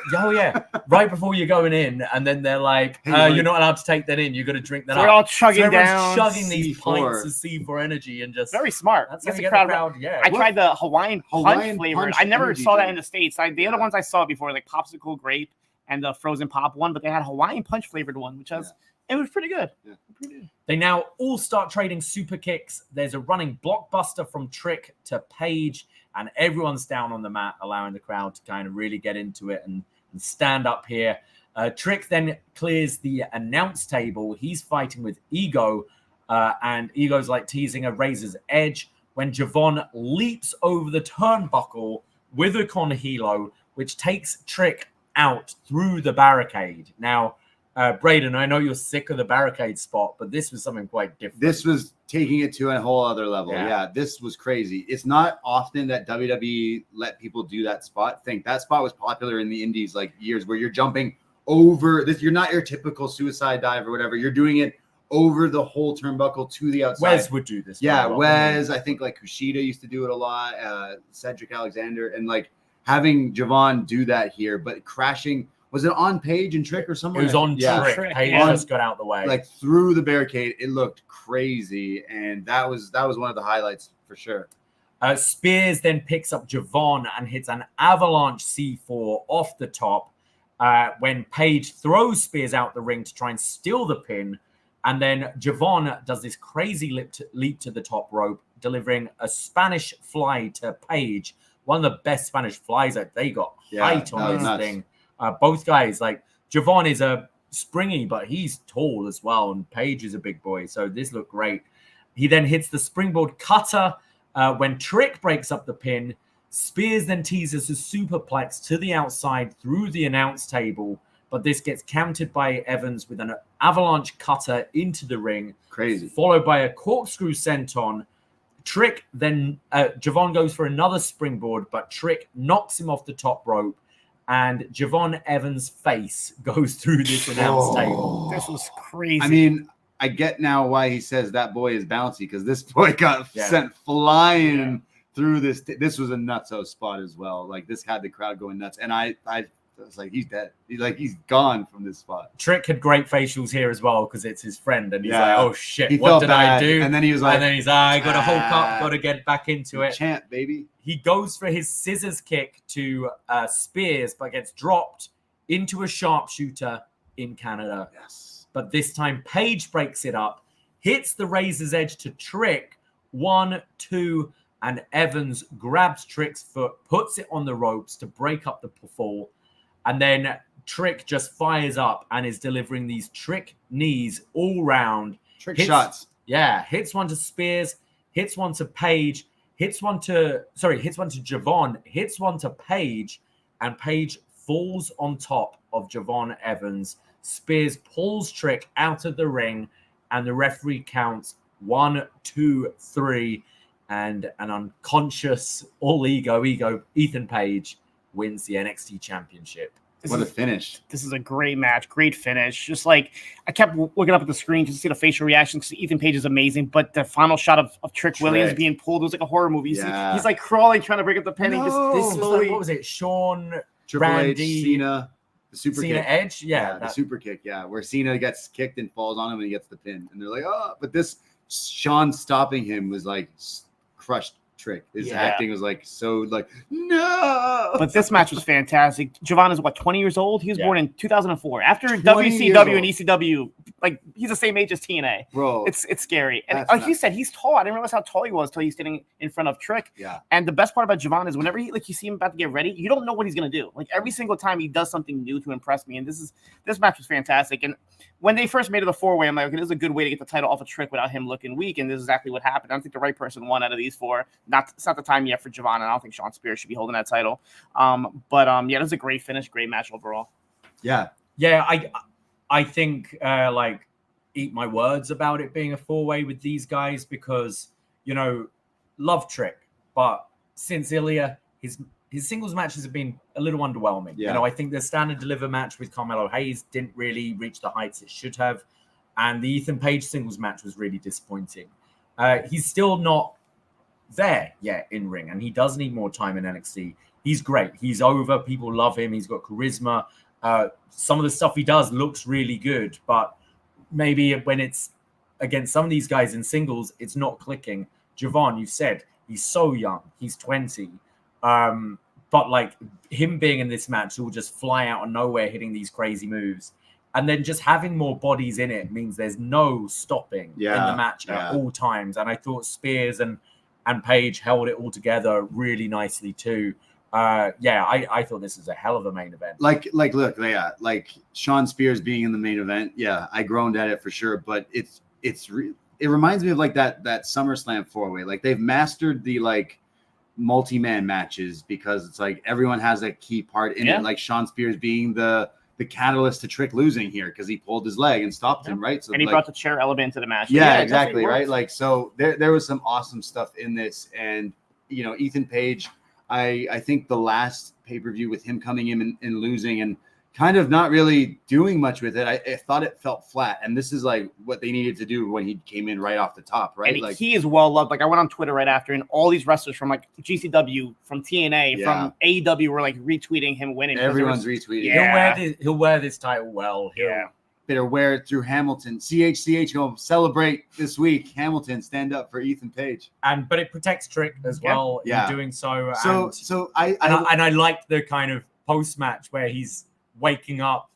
Right before you're going in, and then they're like, you're not allowed to take that in. You're going to drink that up. They're all chugging down. Chugging these pints of C4 energy and just... Very smart. That's how you get the crowd. Yeah. I tried the Hawaiian punch flavor. I never saw that in the States. The other ones I saw before, like Popsicle Grape and the Frozen Pop one, but they had Hawaiian punch flavored one, which was... It was pretty good. Yeah. Pretty good. They now all start trading super kicks. There's a running blockbuster from Trick to Page, and everyone's down on the mat, allowing the crowd to kind of really get into it and stand up here. Trick then clears the announce table. He's fighting with Ego, and Ego's like teasing a razor's edge when Javon leaps over the turnbuckle with a Conhilo, which takes Trick out through the barricade. Now, Braden, I know you're sick of the barricade spot, but this was something quite different. This was taking it to a whole other level. Yeah, this was crazy. It's not often that WWE let people do that spot. That spot was popular in the indies like years where you're jumping over this. You're not your typical suicide dive or whatever. You're doing it over the whole turnbuckle to the outside. Wes would do this. Yeah, Wes. I think like Kushida used to do it a lot. Cedric Alexander, and like having Javon do that here, but crashing. Was it on Page and Trick or somewhere? It was on Trick. Page just got out the way. Like through the barricade. It looked crazy. And that was one of the highlights for sure. Spears then picks up Javon and hits an avalanche C4 off the top when Page throws Spears out the ring to try and steal the pin. And then Javon does this crazy leap to the top rope, delivering a Spanish fly to Page. One of the best Spanish flies that they got height on this thing. Both guys, like Javon is a springy, but he's tall as well, and Page is a big boy, so this looked great. He then hits the springboard cutter when Trick breaks up the pin. Spears then teases a superplex to the outside through the announce table, but this gets countered by Evans with an avalanche cutter into the ring. Crazy. Followed by a corkscrew senton. Trick then, Javon goes for another springboard, but Trick knocks him off the top rope. And Javon Evans' face goes through this announce table. This was crazy. I mean, I get now why he says that boy is bouncy, because this boy got sent flying through this. This was a nutso spot as well. Like this had the crowd going nuts, and I was like, he's dead. He's gone from this spot. Trick had great facials here as well because it's his friend, and he's like, "Oh shit, what did I do?" And then he was like, "I got to Hulk up, got to get back into it." Champ, baby. He goes for his scissors kick to Spears, but gets dropped into a sharpshooter in Canada. Yes. But this time, Page breaks it up, hits the razor's edge to Trick. 1, 2, and Evans grabs Trick's foot, puts it on the ropes to break up the fall. And then Trick just fires up and is delivering these Trick knees all round. Shots. Yeah, hits one to Spears, hits one to Page, hits one to Javon, hits one to Page, and Page falls on top of Javon Evans. Spears pulls Trick out of the ring, and the referee counts 1, 2, 3, and an unconscious, all ego Ethan Page wins the NXT Championship. What a finish. This is a great match. Great finish. Just like I kept looking up at the screen just to see the facial reactions. Ethan Page is amazing, but the final shot of Trick Williams being pulled was like a horror movie. Yeah. He's like crawling, trying to break up the pen. What was it? Shawn, Triple Randy, H, Cena, the super Cena kick. Edge? Yeah. The super kick, where Cena gets kicked and falls on him and he gets the pin. And they're like, oh, but this Shawn stopping him was like crushed Trick. His acting was like so like no. But this match was fantastic. Javon is 20 years old? He was born in 2004. After WCW and ECW like he's the same age as TNA. Bro, it's scary. And like you said, he's tall. I didn't realize how tall he was until he's standing in front of Trick. Yeah. And the best part about Javon is whenever you see him about to get ready, you don't know what he's gonna do. Like every single time he does something new to impress me. And this match was fantastic. And when they first made it a 4-way, I'm like, okay, this is a good way to get the title off of Trick without him looking weak. And this is exactly what happened. I don't think the right person won out of these 4. It's not the time yet for Javon, and I don't think Shawn Spears should be holding that title. Yeah, it was a great finish, great match overall. Yeah. Yeah, I think like eat my words about it being a 4-way with these guys because, you know, love Trick, but since Ilya, his singles matches have been a little underwhelming. Yeah. You know, I think the Stand and Deliver match with Carmelo Hayes didn't really reach the heights it should have. And the Ethan Page singles match was really disappointing. He's still not there yet in ring, and he does need more time in NXT. He's great. He's over. People love him. He's got charisma. Some of the stuff he does looks really good, but maybe when it's against some of these guys in singles, it's not clicking. Javon, you said, he's so young. He's 20. But like him being in this match, he'll just fly out of nowhere hitting these crazy moves. And then just having more bodies in it means there's no stopping in the match at all times. And I thought Spears and Page held it all together really nicely too. I thought this was a hell of a main event. Like Shawn Spears being in the main event. Yeah, I groaned at it for sure. But it reminds me of like that SummerSlam 4-way. Like they've mastered the like multi-man matches because it's like everyone has a key part in it. Like Shawn Spears being the catalyst to Trick losing here because he pulled his leg and stopped him, right? So and he brought the chair element into the match. Yeah, exactly, right? Like so there was some awesome stuff in this, and you know, Ethan Page, I think the last pay-per-view with him coming in and losing and kind of not really doing much with it, I thought it felt flat. And this is like what they needed to do when he came in right off the top, right? And like he is well loved. Like I went on Twitter right after, and all these wrestlers from like GCW, from TNA, from AEW were like retweeting him winning. Everyone's retweeting. Yeah. He'll wear this title well. Better wear it through Hamilton. CHCH going to celebrate this week. Hamilton, stand up for Ethan Page. But it protects Trick as well in doing so. I liked the kind of post-match where he's waking up,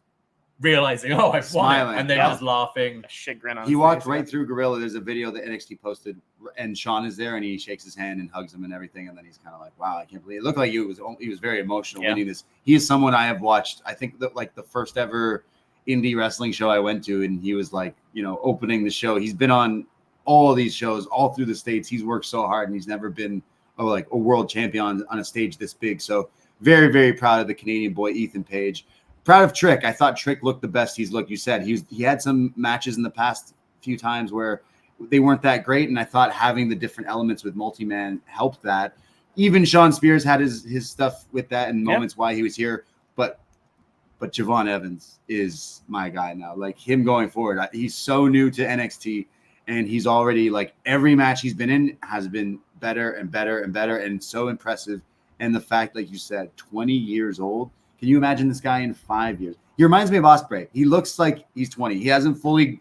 realizing, oh, I've won it, and then just laughing. Shit grin on he walked right through Gorilla. There's a video that NXT posted, and Shawn is there, and he shakes his hand and hugs him and everything, and then he's kind of like, wow, I can't believe it. It looked like he was very emotional winning this. He is someone I have watched, I think, that like the first ever indie wrestling show I went to, and he was like, you know, opening the show. He's been on all of these shows all through the States. He's worked so hard, and he's never been like a world champion on a stage this big. So very, very proud of the Canadian boy, Ethan Page. Proud of Trick. I thought Trick looked the best he's looked. You said he had some matches in the past few times where they weren't that great, and I thought having the different elements with multi-man helped that. Even Shawn Spears had his stuff with that and moments why he was here, but Javon Evans is my guy now. Like him going forward, he's so new to NXT, and he's already like every match he's been in has been better and better and better, and so impressive. And the fact, like you said, 20 years old. Can you imagine this guy in 5 years? He reminds me of Ospreay. He looks like he's 20. He hasn't fully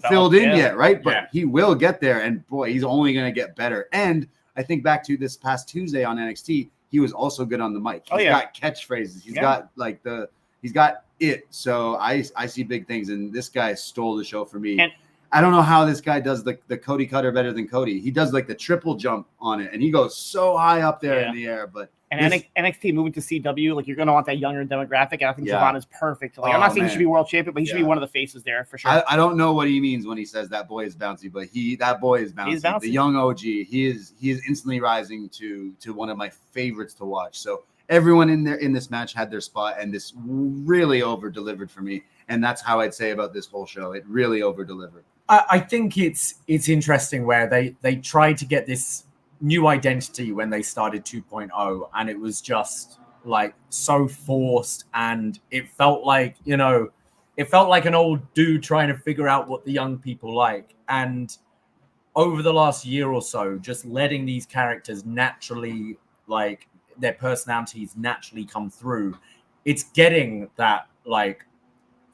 filled in yet, right? But he will get there, and boy, he's only going to get better. And I think back to this past Tuesday on NXT, he was also good on the mic. He's got catchphrases. He's got like he's got it. So I see big things, and this guy stole the show for me. And I don't know how this guy does the Cody Cutter better than Cody. He does like the triple jump on it, and he goes so high up there in the air. But NXT moving to CW, like you're going to want that younger demographic. And I think Javon is perfect. Like I'm not saying he should be world champion, but he should be one of the faces there for sure. I don't know what he means when he says that boy is bouncy, but that boy is bouncy. He's bouncy. The young OG, he is instantly rising to one of my favorites to watch. So everyone in this match had their spot, and this really over delivered for me. And that's how I'd say about this whole show. It really over delivered. I think it's interesting where they tried to get this new identity when they started 2.0, and it was just like so forced, and it felt like an old dude trying to figure out what the young people like. And over the last year or so, just letting these characters naturally, like their personalities naturally come through, it's getting that like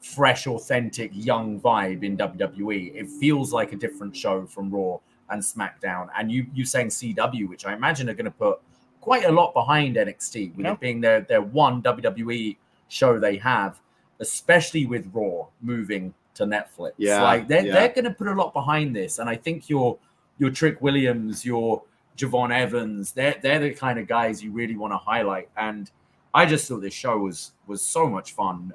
fresh, authentic, young vibe in WWE. It feels like a different show from Raw and SmackDown. And you saying CW, which I imagine are going to put quite a lot behind NXT, with it being their one WWE show they have, especially with Raw moving to Netflix. Yeah, like they're going to put a lot behind this, and I think your Trick Williams, your Javon Evans, they're the kind of guys you really want to highlight. And I just thought this show was so much fun.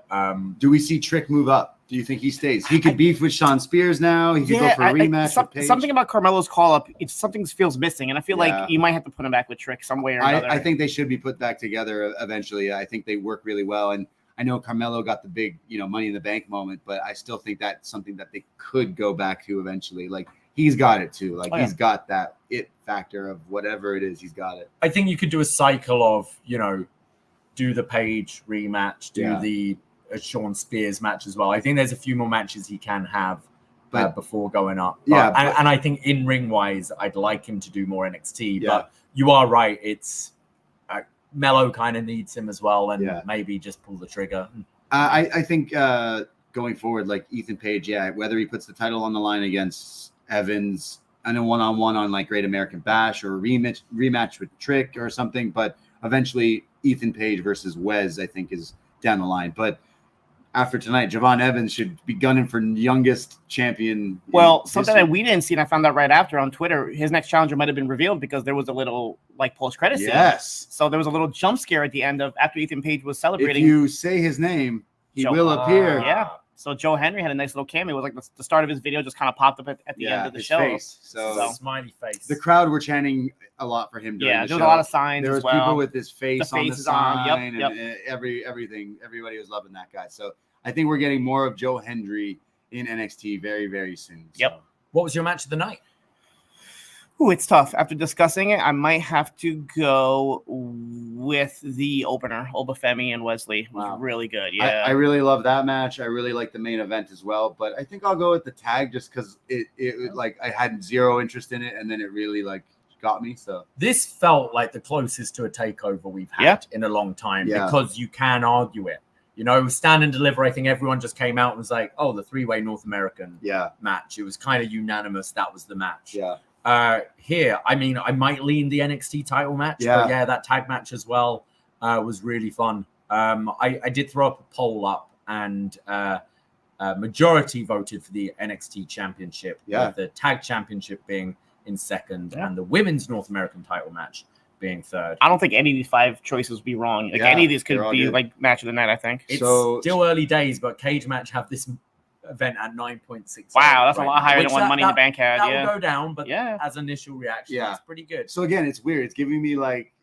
Do we see Trick move up? Do you think he stays? He could beef with Shawn Spears now. He could go for a rematch with Paige. Something about Carmelo's call-up, something feels missing. And I feel like you might have to put him back with Trick some way or another. I think they should be put back together eventually. I think they work really well. And I know Carmelo got the big, Money in the Bank moment, but I still think that's something that they could go back to eventually. Like, he's got it too. Like, he's got that it factor of whatever it is. He's got it. I think you could do a cycle of, do the Paige rematch, do the Shawn Spears match as well. I think there's a few more matches he can have before going up. And I think in ring wise, I'd like him to do more NXT. Yeah. But you are right. It's Melo kind of needs him as well, and maybe just pull the trigger. I think going forward, like Ethan Page, whether he puts the title on the line against Evans and a one-on-one on like Great American Bash or a rematch with Trick or something, but eventually Ethan Page versus Wes, I think, is down the line. But after tonight, Javon Evans should be gunning for youngest champion. Well, something that we didn't see, and I found out right after on Twitter, his next challenger might have been revealed because there was a little post-credit scene. Yes. So there was a little jump scare at the end of after Ethan Page was celebrating. If you say his name, he will appear. Yeah. So Joe Henry had a nice little cameo. It was like the start of his video just kind of popped up at the end of the show. Face. So smiley face. The crowd were chanting a lot for him during the show. There was a lot of signs. There was people with his face on the sign. Yep. And everything. Everybody was loving that guy. So I think we're getting more of Joe Hendry in NXT very, very soon. So. Yep. What was your match of the night? Ooh, it's tough. After discussing it, I might have to go with the opener, Femi and Wesley. It was really good. Yeah, I really love that match. I really like the main event as well. But I think I'll go with the tag just because it like I had zero interest in it, and then it really like got me. So this felt like the closest to a takeover we've had in a long time because you can argue it. Stand and deliver. I think everyone just came out and was like, "Oh, the three-way North American match." It was kind of unanimous. That was the match. Yeah. Here, I mean, I might lean the NXT title match, but that tag match as well was really fun. I did throw up a poll up, and majority voted for the NXT championship, with the tag championship being in second, and the women's North American title match being third. I don't think any of these 5 choices would be wrong. Like any of these could be like match of the night, I think. It's still early days, but Cage Match have this event at 9.6. Wow, that's a lot higher than what Money in the Bank had. That will go down, but as initial reaction, it's pretty good. So again, it's weird. It's giving me like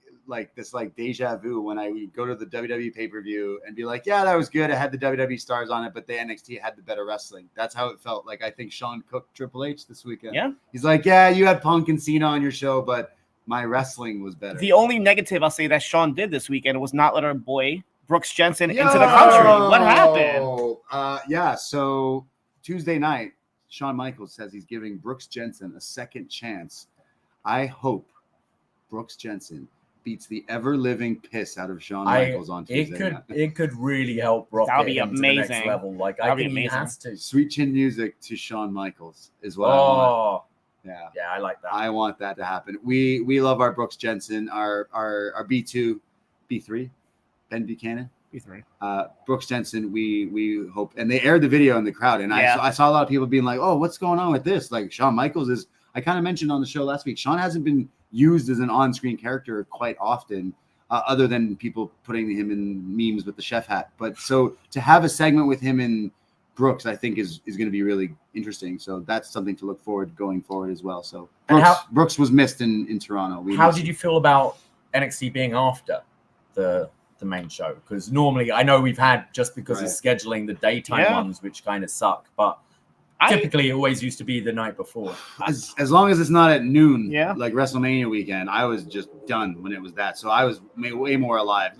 this like deja vu when I go to the WWE pay-per-view and be like, yeah, that was good. It had the WWE stars on it, but the NXT had the better wrestling. That's how it felt. Like I think Shawn cooked Triple H this weekend. Yeah, he's like, yeah, you had Punk and Cena on your show, but my wrestling was better. The only negative I'll say that Shawn did this weekend was not let our boy Brooks Jensen into the country. What happened? So Tuesday night, Shawn Michaels says he's giving Brooks Jensen a second chance. I hope Brooks Jensen beats the ever-living piss out of Shawn Michaels on Tuesday night. It could really help Brock get into the next level. Like, I think he has to. Sweet chin music to Shawn Michaels is what I want. Yeah, I like that. I want that to happen. We love our Brooks Jensen, our B2, B3, Ben Buchanan. B3. Brooks Jensen, we hope, and they aired the video in the crowd, and I saw a lot of people being like, "Oh, what's going on with this?" Like Shawn Michaels is. I kind of mentioned on the show last week. Shawn hasn't been used as an on-screen character quite often, other than people putting him in memes with the chef hat. But so to have a segment with him and Brooks, I think is going to be really interesting. So that's something to look forward going forward as well. So Brooks was missed in Toronto. How did you feel about NXT being after the main show? Because normally I know we've had, just because of scheduling, the daytime ones, which kind of suck, but typically it always used to be the night before. As long as it's not at noon, like WrestleMania weekend, I was just done when it was that. So I was way more alive.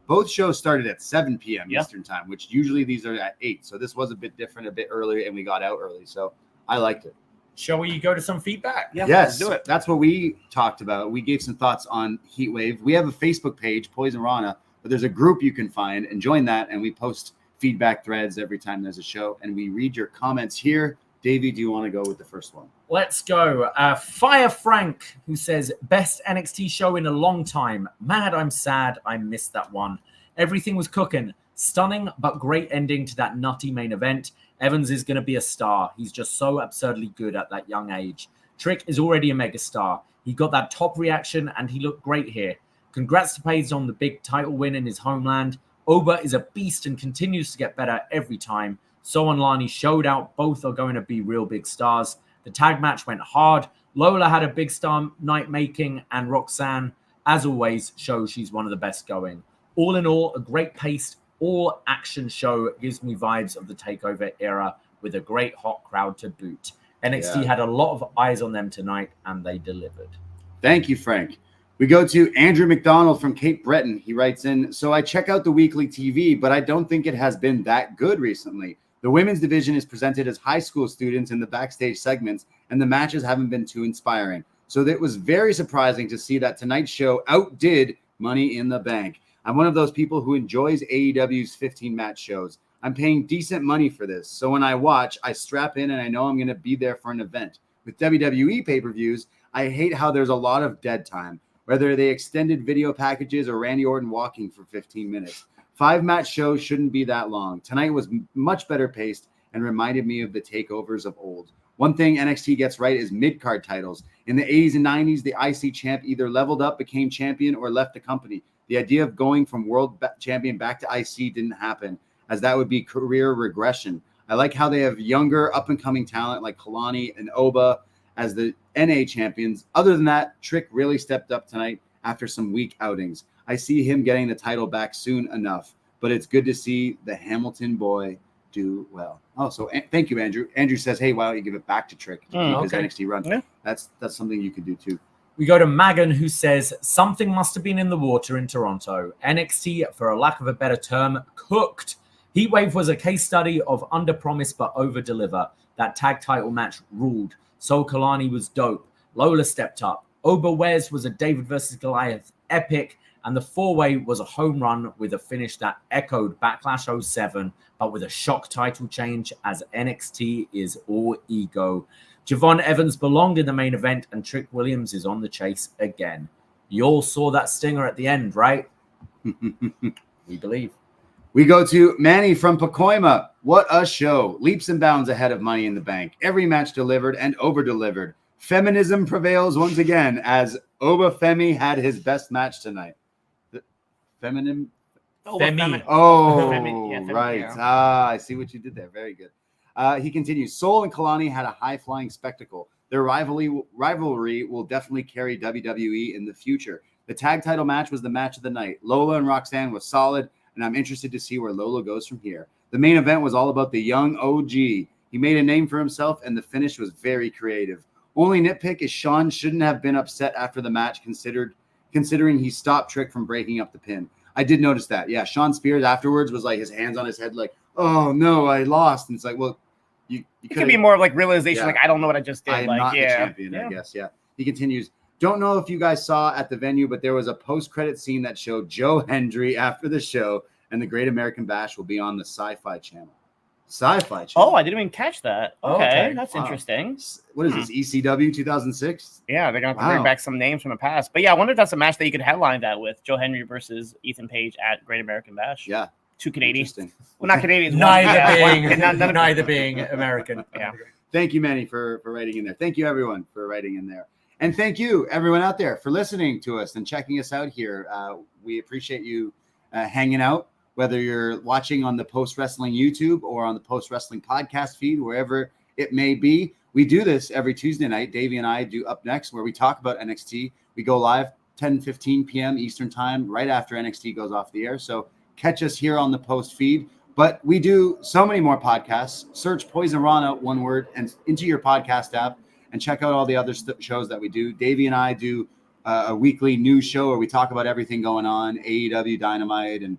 Both shows started at 7 p.m. Eastern time, which usually these are at 8. So this was a bit different, a bit earlier, and we got out early. So I liked it. Shall we go to some feedback? Yeah, yes, do it. That's what we talked about. We gave some thoughts on Heatwave. We have a Facebook page, Poisonrana, but there's a group you can find and join that, and we post feedback threads every time there's a show, and we read your comments here. Davie, do you want to go with the first one? Let's go. Fire Frank, who says, best NXT show in a long time. Mad, I'm sad. I missed that one. Everything was cooking. Stunning but great ending to that nutty main event. Evans is going to be a star. He's just so absurdly good at that young age. Trick is already a megastar. He got that top reaction and he looked great here. Congrats to Paige on the big title win in his homeland. Oba is a beast and continues to get better every time. So and Lani showed out. Both are going to be real big stars. The tag match went hard. Lola had a big star night making, and Roxanne, as always, shows she's one of the best going. All in all, a great paced, all action show. Gives me vibes of the TakeOver era with a great hot crowd to boot. NXT had a lot of eyes on them tonight, and they delivered. Thank you, Frank. We go to Andrew McDonald from Cape Breton. He writes in, so I check out the weekly TV, but I don't think it has been that good recently. The women's division is presented as high school students in the backstage segments, and the matches haven't been too inspiring. So it was very surprising to see that tonight's show outdid Money in the Bank. I'm one of those people who enjoys AEW's 15-match shows. I'm paying decent money for this, so when I watch, I strap in and I know I'm going to be there for an event. With WWE pay-per-views, I hate how there's a lot of dead time, whether they extended video packages or Randy Orton walking for 15 minutes. 5-match shows shouldn't be that long. Tonight was much better paced and reminded me of the takeovers of old. One thing NXT gets right is mid-card titles. In the 80s and 90s, the IC champ either leveled up, became champion, or left the company. The idea of going from world champion back to IC didn't happen, as that would be career regression. I like how they have younger, up-and-coming talent like Kelani and Oba as the NA champions. Other than that, Trick really stepped up tonight after some weak outings. I see him getting the title back soon enough, but it's good to see the Hamilton boy do well. Oh, so thank you, Andrew. Andrew says, hey, why don't you give it back to Trick to keep his NXT run? Yeah. That's something you can do too. We go to Magan, who says, something must have been in the water in Toronto. NXT, for a lack of a better term, cooked. Heatwave was a case study of under-promise but over-deliver. That tag title match ruled. So Kelani was dope. Lola stepped up. Oba Wes was a David versus Goliath epic. And the four-way was a home run with a finish that echoed Backlash 07, but with a shock title change as NXT is all ego. Javon Evans belonged in the main event, and Trick Williams is on the chase again. You all saw that stinger at the end, right? We believe. We go to Manny from Pacoima. What a show. Leaps and bounds ahead of Money in the Bank. Every match delivered and over-delivered. Feminism prevails once again as Oba Femi had his best match tonight. Femi. Oh, Femi, right. Yeah. I see what you did there. Very good. He continues. Soul and Kelani had a high-flying spectacle. Their rivalry will definitely carry WWE in the future. The tag title match was the match of the night. Lola and Roxanne was solid, and I'm interested to see where Lola goes from here. The main event was all about the young OG. He made a name for himself, and the finish was very creative. Only nitpick is Shawn shouldn't have been upset after the match, considering he stopped Trick from breaking up the pin. I did notice that. Yeah, Shawn Spears afterwards was like his hands on his head, like, oh no, I lost. And it's like, well, you could be more of like realization, like I don't know what I just did. I am like, not the champion, I guess. Yeah. He continues. Don't know if you guys saw at the venue, but there was a post-credit scene that showed Joe Hendry after the show, and the Great American Bash will be on the Sci-Fi Channel. Sci-Fi Channel. Oh, I didn't even catch that. Okay, that's interesting. What is this, ECW 2006? Yeah, they're going to have to bring back some names from the past. But yeah, I wonder if that's a match that you could headline that with, Joe Henry versus Ethan Page at Great American Bash. Yeah. Two Canadians. Well, not Canadians. Neither being American. Yeah. Thank you, Manny, for writing in there. Thank you, everyone, for writing in there. And thank you, everyone out there, for listening to us and checking us out here. We appreciate you hanging out, whether you're watching on the Post Wrestling YouTube or on the Post Wrestling podcast feed, wherever it may be. We do this every Tuesday night. Davie and I do Up Next, where we talk about NXT. We go live 10:15 p.m. Eastern time, right after NXT goes off the air. So catch us here on the Post feed. But we do so many more podcasts. Search Poisonrana, one word, and into your podcast app and check out all the other shows that we do. Davie and I do a weekly news show where we talk about everything going on, AEW, Dynamite, and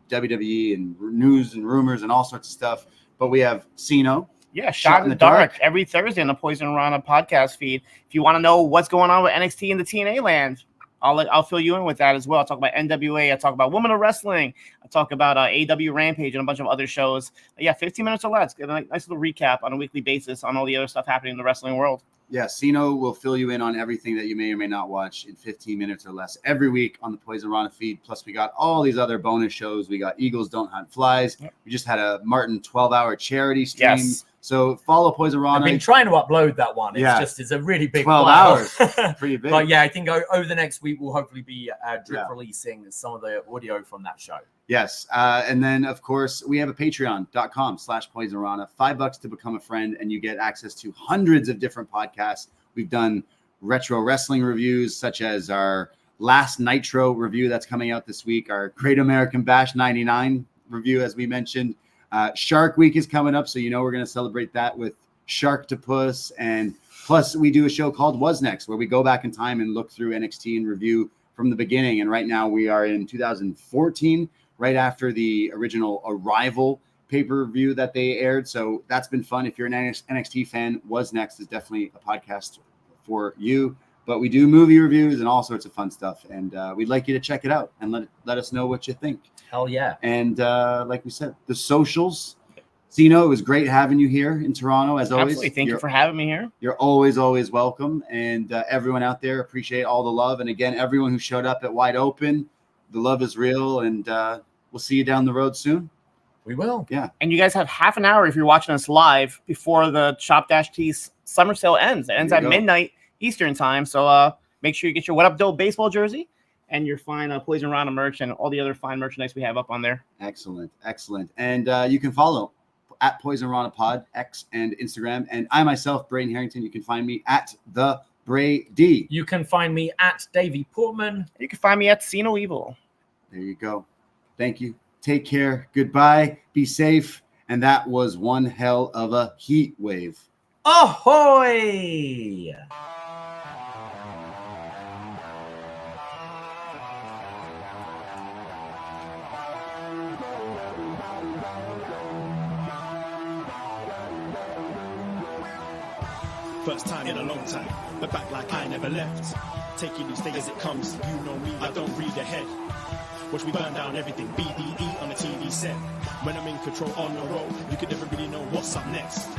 WWE and news and rumors and all sorts of stuff. But we have Siino. Yeah, Shot in the Dark every Thursday on the Poisonrana podcast feed. If you want to know what's going on with NXT in the TNA land, I'll fill you in with that as well. I'll talk about NWA. I talk about Women of Wrestling. I talk about AW Rampage and a bunch of other shows. 15 minutes or less. Get a nice little recap on a weekly basis on all the other stuff happening in the wrestling world. Siino will fill you in on everything that you may or may not watch in 15 minutes or less every week on the Poisonrana feed. Plus, we got all these other bonus shows. We got Eagles Don't Hunt Flies. Yep. We just had a Martin 12-hour charity stream. Yes. So follow Poisonrana. I've been trying to upload that one. It's a really big 12 hours. Pretty big. But yeah, I think over the next week we'll hopefully be releasing some of the audio from that show. Yes. And then, of course, we have a patreon.com/Poisonrana. $5 to become a friend, and you get access to hundreds of different podcasts. We've done retro wrestling reviews, such as our last Nitro review that's coming out this week, our Great American Bash 99 review, as we mentioned. Shark Week is coming up, so we're going to celebrate that with Sharktopus. And plus, we do a show called Was Next, where we go back in time and look through NXT and review from the beginning. And right now we are in 2014, right after the original Arrival pay-per-view that they aired. So that's been fun. If you're an NXT fan, Was Next is definitely a podcast for you. But we do movie reviews and all sorts of fun stuff. And we'd like you to check it out and let us know what you think. Hell yeah. And like we said, the socials. Siino, it was great having you here in Toronto, as always. Absolutely. Thank you for having me here. You're always welcome. And everyone out there, appreciate all the love. And again, everyone who showed up at Wide Open, the love is real. And we'll see you down the road soon. We will. Yeah. And you guys have half an hour if you're watching us live before the Shop-T summer sale ends. It ends at midnight Eastern time. So make sure you get your What Up Doe baseball jersey and your fine Poisonrana merch and all the other fine merchandise we have up on there. Excellent. And you can follow at Poisonrana Pod, X and Instagram. And I myself, Braden Herrington, you can find me at the Brady. You can find me at Davie Portman. You can find me at Siino Evil. There you go. Thank you. Take care. Goodbye. Be safe. And that was one hell of a heat wave. Ahoy! First time in a long time, but back like I never left. Taking each day as it comes, you know me, I don't read ahead. Watch me burn down everything, BDE on the TV set. When I'm in control on the road, you could never really know what's up next.